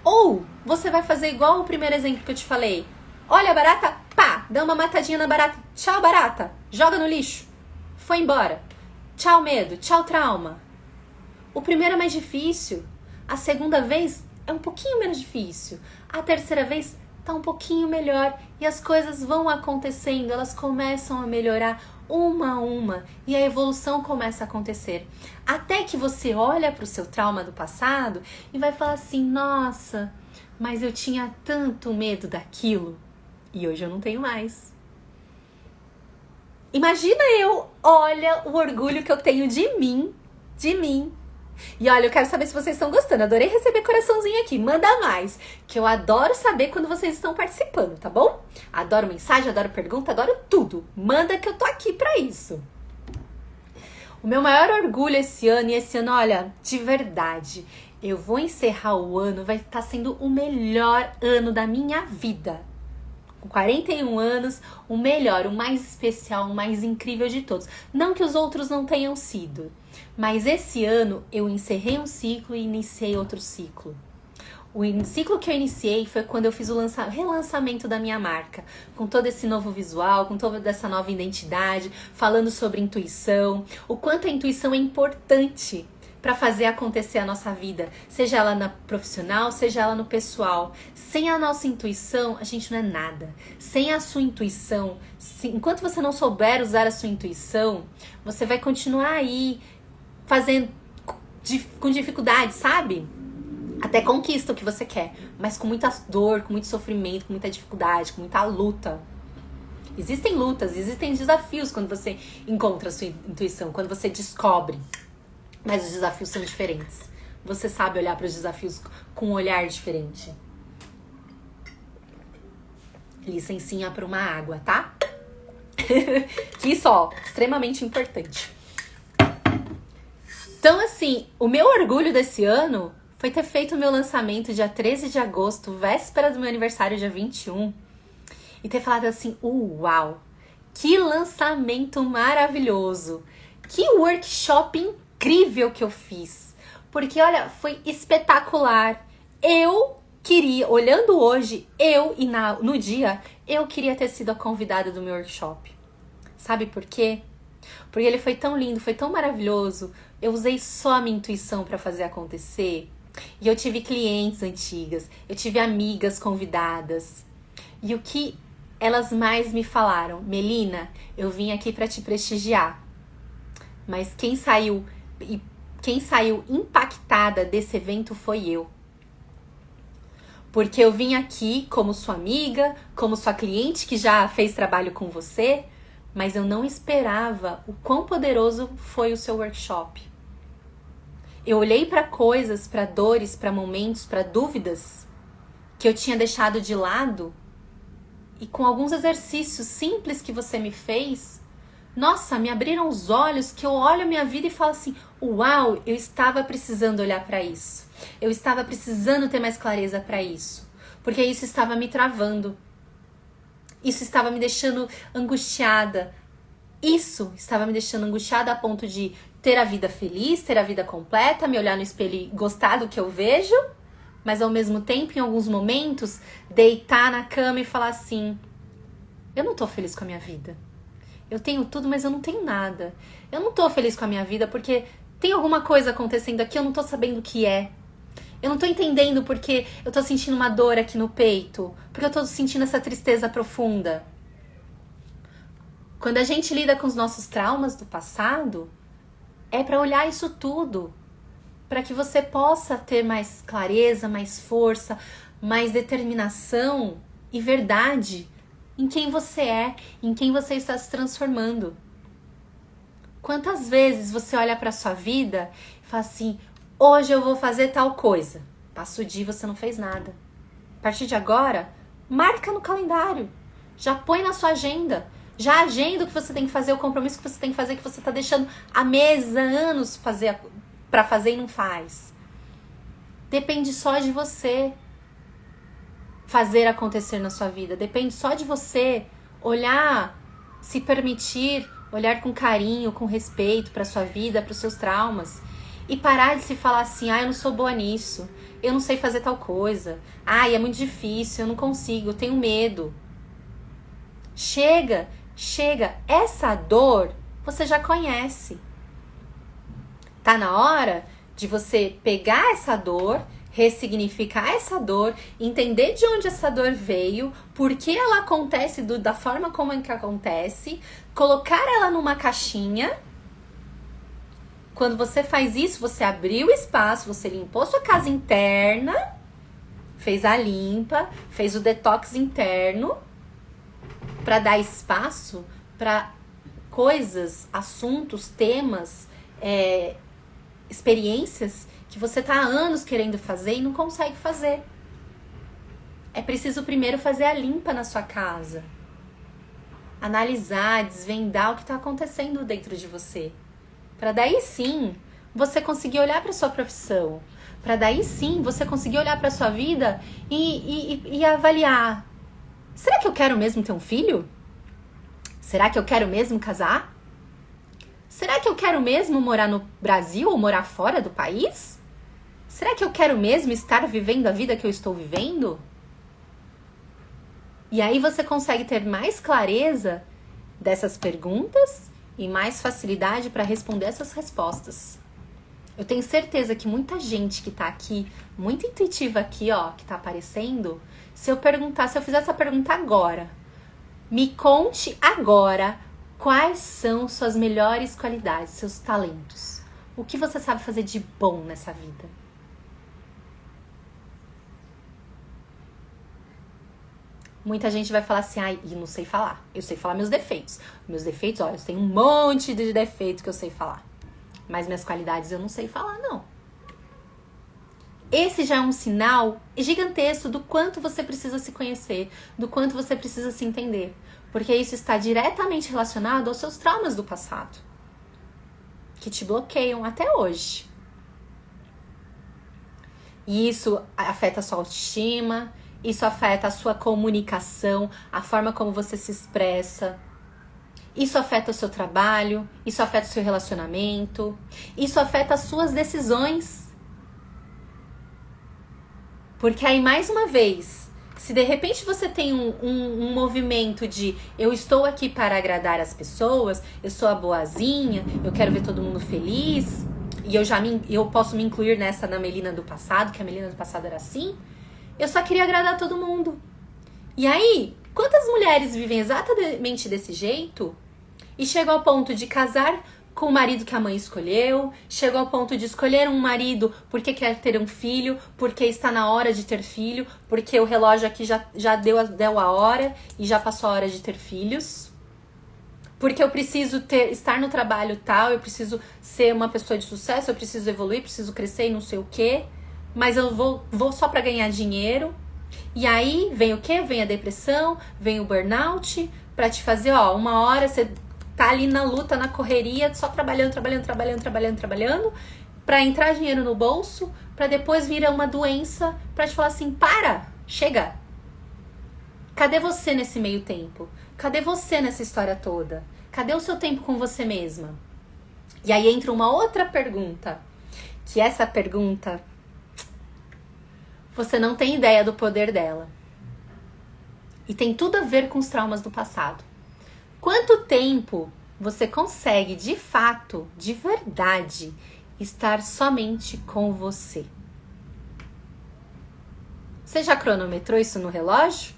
[SPEAKER 1] Ou você vai fazer igual o primeiro exemplo que eu te falei. Olha a barata, pá, dá uma matadinha na barata. Tchau, barata, joga no lixo. Foi embora. Tchau, medo, tchau, trauma. O primeiro é mais difícil. A segunda vez é um pouquinho menos difícil. A terceira vez tá um pouquinho melhor. E as coisas vão acontecendo, elas começam a melhorar uma a uma. E a evolução começa a acontecer. Até que você olha para o seu trauma do passado e vai falar assim, nossa, mas eu tinha tanto medo daquilo. E hoje eu não tenho mais. Imagina olha o orgulho que eu tenho de mim. E olha, eu quero saber se vocês estão gostando. Adorei receber coraçãozinho aqui. Manda mais, que eu adoro saber quando vocês estão participando, tá bom? Adoro mensagem, adoro pergunta, adoro tudo. Manda que eu tô aqui pra isso. O meu maior orgulho esse ano, e esse ano, olha, de verdade, eu vou encerrar o ano, vai estar sendo o melhor ano da minha vida. Com 41 anos, o melhor, o mais especial, o mais incrível de todos. Não que os outros não tenham sido, mas esse ano eu encerrei um ciclo e iniciei outro ciclo. O ciclo que eu iniciei foi quando eu fiz o relançamento da minha marca, com todo esse novo visual, com toda essa nova identidade, falando sobre intuição, o quanto a intuição é importante para fazer acontecer a nossa vida, seja ela na profissional, seja ela no pessoal. Sem a nossa intuição, a gente não é nada. Sem a sua intuição, enquanto você não souber usar a sua intuição, você vai continuar aí fazendo com dificuldade, sabe? Até conquista o que você quer, mas com muita dor, com muito sofrimento, com muita dificuldade, com muita luta. Existem lutas, existem desafios quando você encontra a sua intuição, quando você descobre. Mas os desafios são diferentes. Você sabe olhar para os desafios com um olhar diferente. Licencinha para uma água, tá? Isso, ó, extremamente importante. Então, assim, o meu orgulho desse ano foi ter feito o meu lançamento dia 13 de agosto, véspera do meu aniversário, dia 21. E ter falado assim, uau, que lançamento maravilhoso. Que workshop incrível que eu fiz. Porque, olha, foi espetacular. Eu queria, olhando hoje, no dia, eu queria ter sido a convidada do meu workshop. Sabe por quê? Porque ele foi tão lindo, foi tão maravilhoso. Eu usei só a minha intuição para fazer acontecer. E eu tive clientes antigas, eu tive amigas convidadas. E o que elas mais me falaram: Melina, eu vim aqui para te prestigiar. Mas quem saiu impactada desse evento foi eu. Porque eu vim aqui como sua amiga, como sua cliente que já fez trabalho com você, mas eu não esperava o quão poderoso foi o seu workshop. Eu olhei para coisas, para dores, para momentos, para dúvidas que eu tinha deixado de lado, e com alguns exercícios simples que você me fez, nossa, me abriram os olhos, que eu olho a minha vida e falo assim: uau, eu estava precisando olhar para isso. Eu estava precisando ter mais clareza para isso. Porque isso estava me travando. Isso estava me deixando angustiada. Isso estava me deixando angustiada a ponto de ter a vida feliz, ter a vida completa, me olhar no espelho e gostar do que eu vejo, mas ao mesmo tempo, em alguns momentos, deitar na cama e falar assim: eu não tô feliz com a minha vida. Eu tenho tudo, mas eu não tenho nada. Eu não tô feliz com a minha vida porque tem alguma coisa acontecendo aqui, eu não tô sabendo o que é. Eu não tô entendendo porque eu tô sentindo uma dor aqui no peito, porque eu tô sentindo essa tristeza profunda. Quando a gente lida com os nossos traumas do passado, é para olhar isso tudo, para que você possa ter mais clareza, mais força, mais determinação e verdade em quem você é, em quem você está se transformando. Quantas vezes você olha para sua vida e fala assim: hoje eu vou fazer tal coisa. Passa o dia e você não fez nada. A partir de agora, marca no calendário. Já põe na sua agenda. Já agenda o que você tem que fazer, o compromisso que você tem que fazer, que você está deixando há meses, há anos para fazer e não faz. Depende só de você fazer acontecer na sua vida. Depende só de você olhar, se permitir, olhar com carinho, com respeito para sua vida, para os seus traumas. E parar de se falar assim: eu não sou boa nisso, eu não sei fazer tal coisa, é muito difícil, eu não consigo, eu tenho medo. Chega, essa dor você já conhece. Tá na hora de você pegar essa dor, ressignificar essa dor, entender de onde essa dor veio, por que ela acontece da forma como é que acontece, colocar ela numa caixinha. Quando você faz isso, você abriu o espaço, você limpou sua casa interna, fez a limpa, fez o detox interno, para dar espaço para coisas, assuntos, temas, experiências que você está há anos querendo fazer e não consegue fazer. É preciso primeiro fazer a limpa na sua casa. Analisar, desvendar o que está acontecendo dentro de você. Para daí sim você conseguir olhar para sua profissão. Para daí sim você conseguir olhar para sua vida e avaliar: será que eu quero mesmo ter um filho? Será que eu quero mesmo casar? Será que eu quero mesmo morar no Brasil ou morar fora do país? Será que eu quero mesmo estar vivendo a vida que eu estou vivendo? E aí você consegue ter mais clareza dessas perguntas e mais facilidade para responder essas respostas. Eu tenho certeza que muita gente que tá aqui, muito intuitiva aqui, que tá aparecendo, se eu fizer essa pergunta agora: me conte agora quais são suas melhores qualidades, seus talentos. O que você sabe fazer de bom nessa vida? Muita gente vai falar assim: eu não sei falar. Eu sei falar meus defeitos. Meus defeitos, eu tenho um monte de defeitos que eu sei falar. Mas minhas qualidades eu não sei falar, não. Esse já é um sinal gigantesco do quanto você precisa se conhecer, do quanto você precisa se entender. Porque isso está diretamente relacionado aos seus traumas do passado, que te bloqueiam até hoje. E isso afeta a sua autoestima, isso afeta a sua comunicação, a forma como você se expressa. Isso afeta o seu trabalho, isso afeta o seu relacionamento, isso afeta as suas decisões. Porque aí, mais uma vez, se de repente você tem um movimento de: eu estou aqui para agradar as pessoas, eu sou a boazinha, eu quero ver todo mundo feliz, e eu posso me incluir na Melina do passado, que a Melina do passado era assim, eu só queria agradar todo mundo. E aí, Quantas mulheres vivem exatamente desse jeito e chegam ao ponto de casar com o marido que a mãe escolheu, chegou ao ponto de escolher um marido porque quer ter um filho, porque está na hora de ter filho, porque o relógio aqui já deu a hora e já passou a hora de ter filhos, porque eu preciso estar no trabalho tal, eu preciso ser uma pessoa de sucesso, eu preciso evoluir, preciso crescer e não sei o quê, mas eu vou só para ganhar dinheiro. E aí vem o quê? Vem a depressão, vem o burnout, pra te fazer, uma hora você tá ali na luta, na correria, só trabalhando, pra entrar dinheiro no bolso, pra depois vir uma doença, pra te falar assim, chega. Cadê você nesse meio tempo? Cadê você nessa história toda? Cadê o seu tempo com você mesma? E aí entra uma outra pergunta, que essa pergunta, você não tem ideia do poder dela. E tem tudo a ver com os traumas do passado. Quanto tempo você consegue, de fato, de verdade, estar somente com você? Você já cronometrou isso no relógio?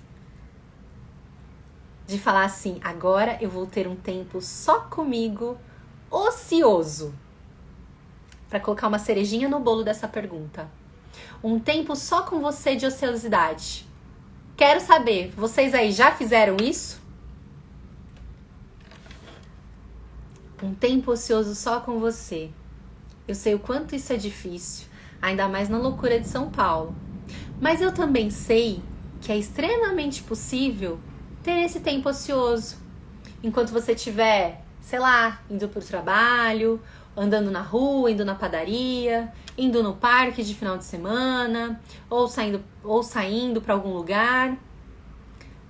[SPEAKER 1] De falar assim, agora eu vou ter um tempo só comigo, ocioso. Para colocar uma cerejinha no bolo dessa pergunta. Um tempo só com você de ociosidade. Quero saber, vocês aí já fizeram isso? Um tempo ocioso só com você. Eu sei o quanto isso é difícil, ainda mais na loucura de São Paulo. Mas eu também sei que é extremamente possível ter esse tempo ocioso. Enquanto você estiver, sei lá, indo pro trabalho, andando na rua, indo na padaria, indo no parque de final de semana, ou saindo para algum lugar.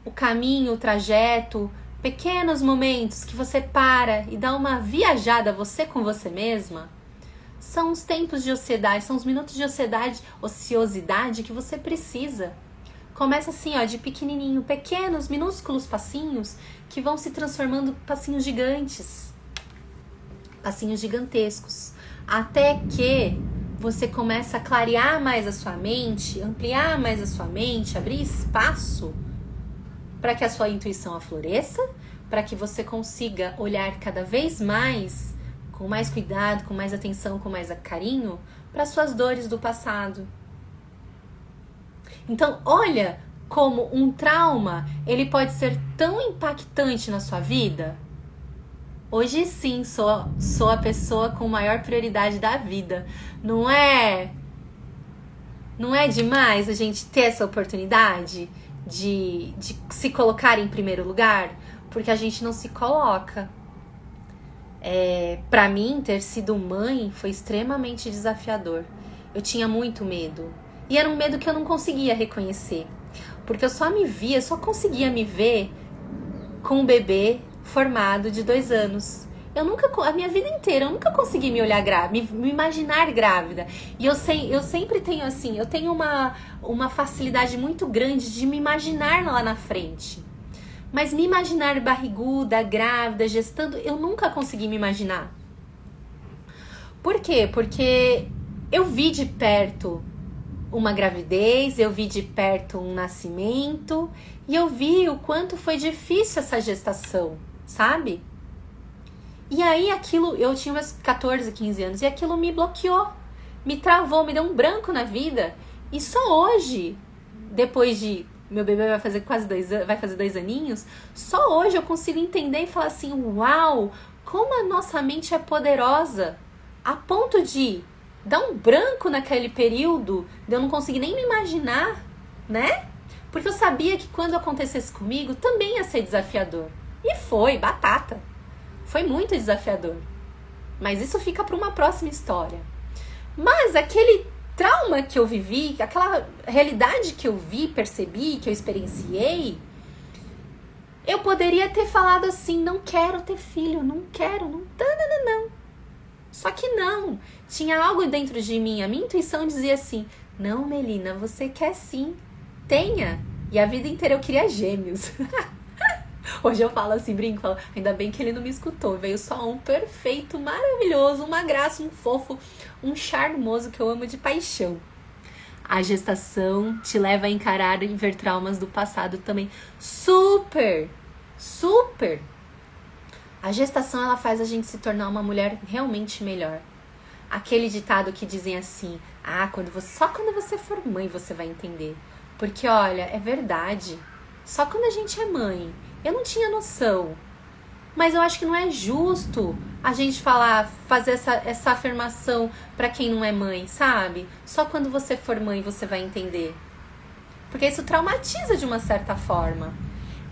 [SPEAKER 1] O caminho, o trajeto, pequenos momentos que você para e dá uma viajada você com você mesma, são os tempos de ociosidade, são os minutos de ociosidade que você precisa. Começa assim, de pequenininho, pequenos, minúsculos passinhos que vão se transformando em passinhos gigantes, passinhos gigantescos, até que você começa a clarear mais a sua mente, ampliar mais a sua mente, abrir espaço para que a sua intuição afloreça, para que você consiga olhar cada vez mais, com mais cuidado, com mais atenção, com mais carinho, para suas dores do passado. Então, olha como um trauma, ele pode ser tão impactante na sua vida. Hoje sim, sou a pessoa com maior prioridade da vida. Não é demais a gente ter essa oportunidade de se colocar em primeiro lugar? Porque a gente não se coloca. Pra mim, ter sido mãe foi extremamente desafiador. Eu tinha muito medo. E era um medo que eu não conseguia reconhecer. Porque eu só conseguia me ver com um bebê formado de 2 anos. A minha vida inteira, eu nunca consegui me olhar grávida, me imaginar grávida. E eu sempre tenho assim, eu tenho uma facilidade muito grande de me imaginar lá na frente. Mas me imaginar barriguda, grávida, gestando, eu nunca consegui me imaginar. Por quê? Porque eu vi de perto uma gravidez, eu vi de perto um nascimento e eu vi o quanto foi difícil essa gestação, sabe? E aí eu tinha meus 14, 15 anos e aquilo me bloqueou, me travou, me deu um branco na vida. E só hoje, depois de meu bebê vai fazer 2 aninhos, só hoje eu consigo entender e falar assim, uau, como a nossa mente é poderosa, a ponto de dar um branco naquele período, de eu não conseguir nem me imaginar, né? Porque eu sabia que quando acontecesse comigo, também ia ser desafiador. E foi, batata. Foi muito desafiador. Mas isso fica para uma próxima história. Mas aquele trauma que eu vivi, aquela realidade que eu vi, percebi, que eu experienciei, eu poderia ter falado assim, não quero ter filho, não quero, não. Só que não, tinha algo dentro de mim, a minha intuição dizia assim, não, Melina, você quer sim, tenha. E a vida inteira eu queria gêmeos. Hoje eu falo assim, brinco, falo, ainda bem que ele não me escutou, veio só um perfeito, maravilhoso, uma graça, um fofo, um charmoso que eu amo de paixão. A gestação te leva a encarar e ver traumas do passado também. Super! Super! A gestação, ela faz a gente se tornar uma mulher realmente melhor. Aquele ditado que dizem assim, só quando você for mãe você vai entender. Porque, olha, é verdade. Só quando a gente é mãe. Eu não tinha noção. Mas eu acho que não é justo a gente fazer essa afirmação pra quem não é mãe, sabe? Só quando você for mãe você vai entender. Porque isso traumatiza de uma certa forma.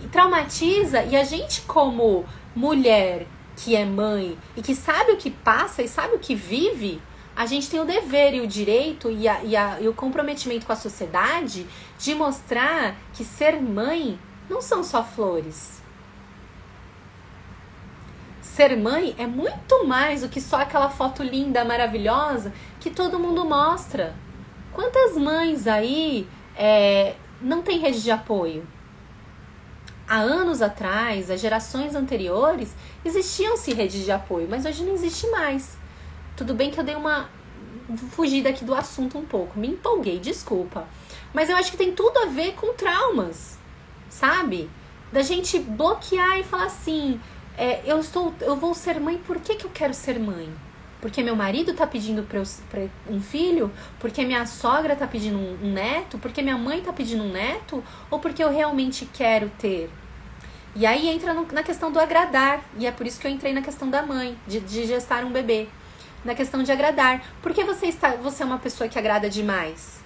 [SPEAKER 1] E traumatiza, e a gente como mulher que é mãe e que sabe o que passa e sabe o que vive, a gente tem o dever e o direito e o comprometimento com a sociedade de mostrar que ser mãe não são só flores. Ser mãe é muito mais do que só aquela foto linda, maravilhosa que todo mundo mostra. Quantas mães aí não têm rede de apoio? Há anos atrás, as gerações anteriores, existiam-se redes de apoio, mas hoje não existe mais. Tudo bem que eu dei uma fugida aqui do assunto um pouco, me empolguei, desculpa. Mas eu acho que tem tudo a ver com traumas, sabe? Da gente bloquear e falar assim, eu vou ser mãe, por que eu quero ser mãe? Porque meu marido tá pedindo pra um filho? Porque minha sogra tá pedindo um neto? Porque minha mãe tá pedindo um neto? Ou porque eu realmente quero ter? E aí entra na questão do agradar. E é por isso que eu entrei na questão da mãe, de gestar um bebê. Na questão de agradar. Porque você é uma pessoa que agrada demais.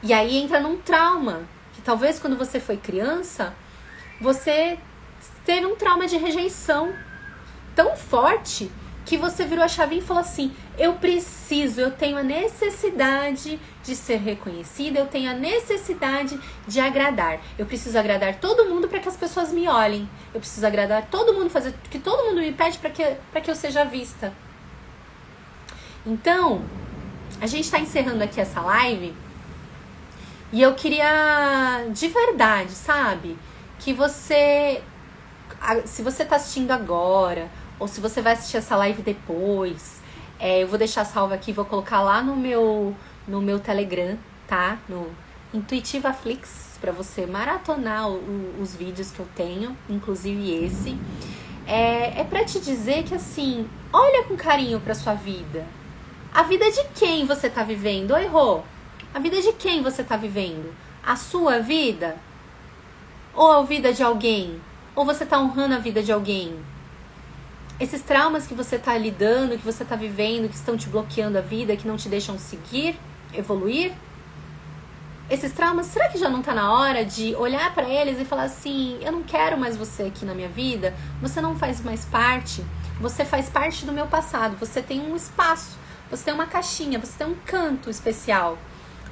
[SPEAKER 1] E aí entra num trauma. Que talvez quando você foi criança, você teve um trauma de rejeição tão forte que você virou a chave e falou assim, eu tenho a necessidade de ser reconhecida, eu tenho a necessidade de agradar. Eu preciso agradar todo mundo para que as pessoas me olhem. Eu preciso agradar todo mundo, fazer o que todo mundo me pede para que eu seja vista. Então, a gente está encerrando aqui essa live e eu queria, de verdade, sabe? Que você, se você está assistindo agora, ou se você vai assistir essa live depois, eu vou deixar salvo aqui, vou colocar lá no meu Telegram, tá? No Intuitivaflix, pra você maratonar os vídeos que eu tenho, inclusive esse. É pra te dizer que, assim, olha com carinho pra sua vida. A vida de quem você tá vivendo? Oi, Rô. A vida de quem você tá vivendo? A sua vida? Ou a vida de alguém? Ou você tá honrando a vida de alguém? Esses traumas que você tá lidando, que você tá vivendo, que estão te bloqueando a vida, que não te deixam seguir, evoluir, esses traumas, será que já não tá na hora de olhar pra eles e falar assim, eu não quero mais você aqui na minha vida, você não faz mais parte, você faz parte do meu passado, você tem um espaço, você tem uma caixinha, você tem um canto especial,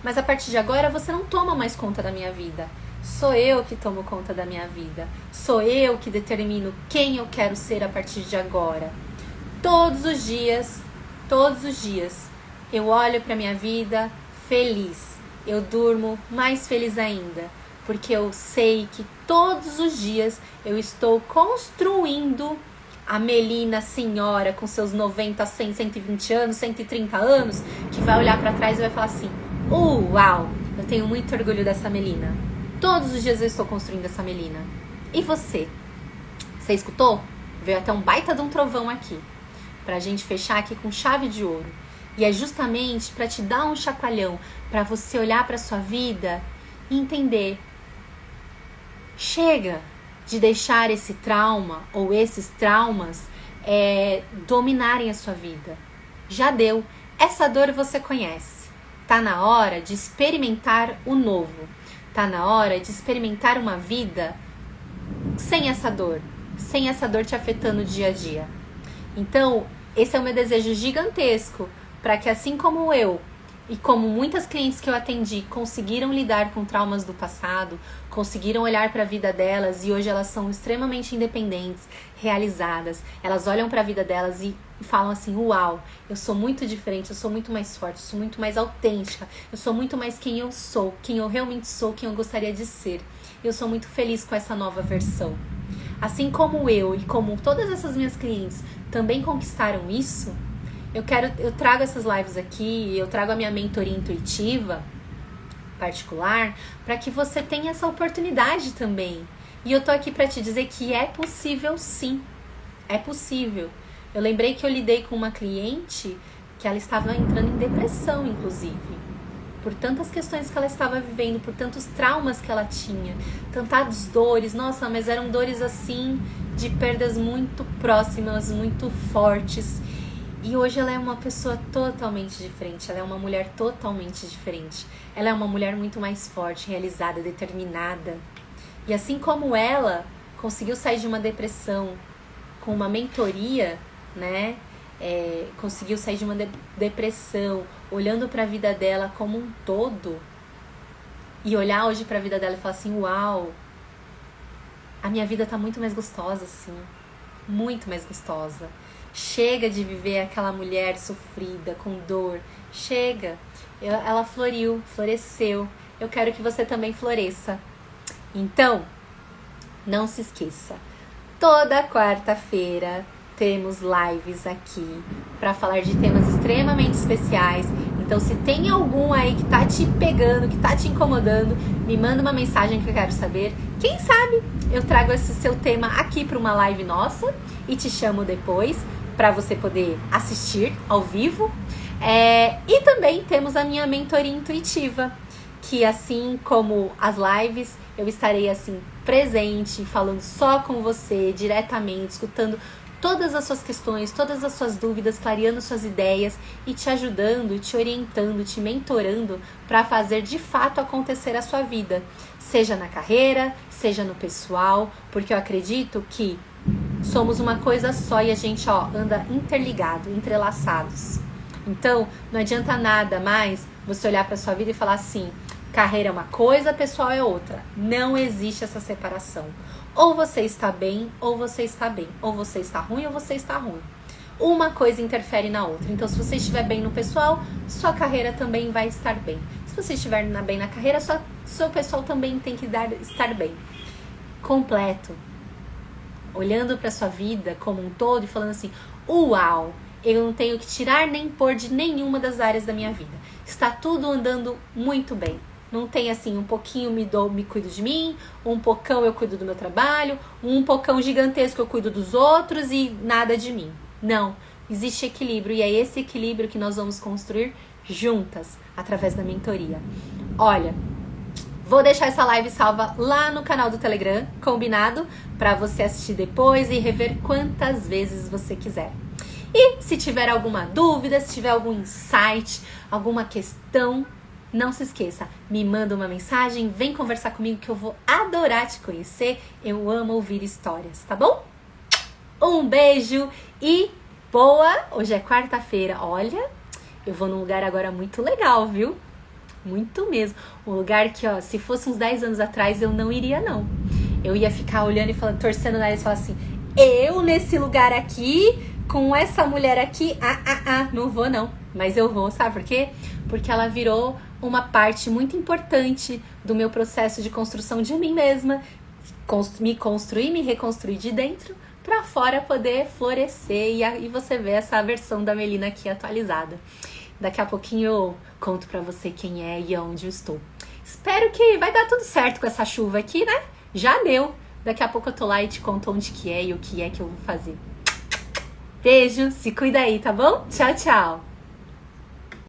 [SPEAKER 1] mas a partir de agora você não toma mais conta da minha vida. Sou eu que tomo conta da minha vida. Sou eu que determino quem eu quero ser a partir de agora. Todos os dias, eu olho pra minha vida feliz. Eu durmo mais feliz ainda. Porque eu sei que todos os dias eu estou construindo a Melina senhora com seus 90, 100, 120 anos, 130 anos, que vai olhar pra trás e vai falar assim, uau, eu tenho muito orgulho dessa Melina. Todos os dias eu estou construindo essa Melina. E você? Você escutou? Veio até um baita de um trovão aqui. Pra gente fechar aqui com chave de ouro. E é justamente pra te dar um chacoalhão. Pra você olhar pra sua vida e entender. Chega de deixar esse trauma ou esses traumas dominarem a sua vida. Já deu. Essa dor você conhece. Tá na hora de experimentar o novo. Tá na hora de experimentar uma vida sem essa dor te afetando dia a dia. Então, esse é o meu desejo gigantesco, para que assim como eu e como muitas clientes que eu atendi conseguiram lidar com traumas do passado, conseguiram olhar para a vida delas e hoje elas são extremamente independentes, realizadas, elas olham para a vida delas e falam assim, uau, eu sou muito diferente, eu sou muito mais forte, eu sou muito mais autêntica, eu sou muito mais quem eu sou, quem eu realmente sou, quem eu gostaria de ser. Eu sou muito feliz com essa nova versão. Assim como eu e como todas essas minhas clientes também conquistaram isso, eu trago essas lives aqui, eu trago a minha mentoria intuitiva particular, para que você tenha essa oportunidade também. E eu tô aqui para te dizer que é possível sim, é possível. Eu lembrei que eu lidei com uma cliente que ela estava entrando em depressão, inclusive, por tantas questões que ela estava vivendo, por tantos traumas que ela tinha, tantas dores, nossa, mas eram dores assim, de perdas muito próximas, muito fortes. E hoje ela é uma pessoa totalmente diferente, ela é uma mulher totalmente diferente. Ela é uma mulher muito mais forte, realizada, determinada. E assim como ela conseguiu sair de uma depressão com uma mentoria, né? Conseguiu sair de uma depressão, olhando para a vida dela como um todo, e olhar hoje para a vida dela e falar assim, uau, a minha vida tá muito mais gostosa assim, muito mais gostosa. Chega de viver aquela mulher sofrida, com dor, chega. Ela floresceu, eu quero que você também floresça. Então, não se esqueça, toda quarta-feira temos lives aqui para falar de temas extremamente especiais. Então, se tem algum aí que tá te pegando, que tá te incomodando, me manda uma mensagem que eu quero saber. Quem sabe eu trago esse seu tema aqui para uma live nossa e te chamo depois para você poder assistir ao vivo. E também temos a minha mentoria intuitiva, que assim como as lives, eu estarei assim presente, falando só com você, diretamente, escutando todas as suas questões, todas as suas dúvidas, clareando suas ideias e te ajudando, te orientando, te mentorando para fazer de fato acontecer a sua vida, seja na carreira, seja no pessoal, porque eu acredito que somos uma coisa só e a gente anda interligado, entrelaçados. Então, não adianta nada mais você olhar para sua vida e falar assim, carreira é uma coisa, pessoal é outra. Não existe essa separação. Ou você está bem, ou você está bem. Ou você está ruim, ou você está ruim. Uma coisa interfere na outra. Então, se você estiver bem no pessoal, sua carreira também vai estar bem. Se você estiver bem na carreira, seu pessoal também tem que estar bem. Completo. Olhando para sua vida como um todo e falando assim, uau, eu não tenho que tirar nem pôr de nenhuma das áreas da minha vida. Está tudo andando muito bem. Não tem assim, um pouquinho me cuido de mim, um pocão eu cuido do meu trabalho, um pocão gigantesco eu cuido dos outros e nada de mim. Não, existe equilíbrio e é esse equilíbrio que nós vamos construir juntas, através da mentoria. Olha, vou deixar essa live salva lá no canal do Telegram, combinado? Para você assistir depois e rever quantas vezes você quiser. E se tiver alguma dúvida, se tiver algum insight, alguma questão, não se esqueça, me manda uma mensagem, vem conversar comigo que eu vou adorar te conhecer. Eu amo ouvir histórias, tá bom? Um beijo e boa! Hoje é quarta-feira, olha, eu vou num lugar agora muito legal, viu? Muito mesmo. Um lugar que, se fosse uns 10 anos atrás, eu não iria, não. Eu ia ficar olhando e falando, torcendo o nariz e falar assim, eu nesse lugar aqui, com essa mulher aqui, não vou não. Mas eu vou, sabe por quê? Porque ela virou uma parte muito importante do meu processo de construção de mim mesma, me construir, me reconstruir de dentro para fora poder florescer e você vê essa versão da Melina aqui atualizada. Daqui a pouquinho eu conto pra você quem é e aonde eu estou. Espero que vai dar tudo certo com essa chuva aqui, né? Já deu. Daqui a pouco eu tô lá e te conto onde que é e o que é que eu vou fazer. Beijo, se cuida aí, tá bom? Tchau, tchau.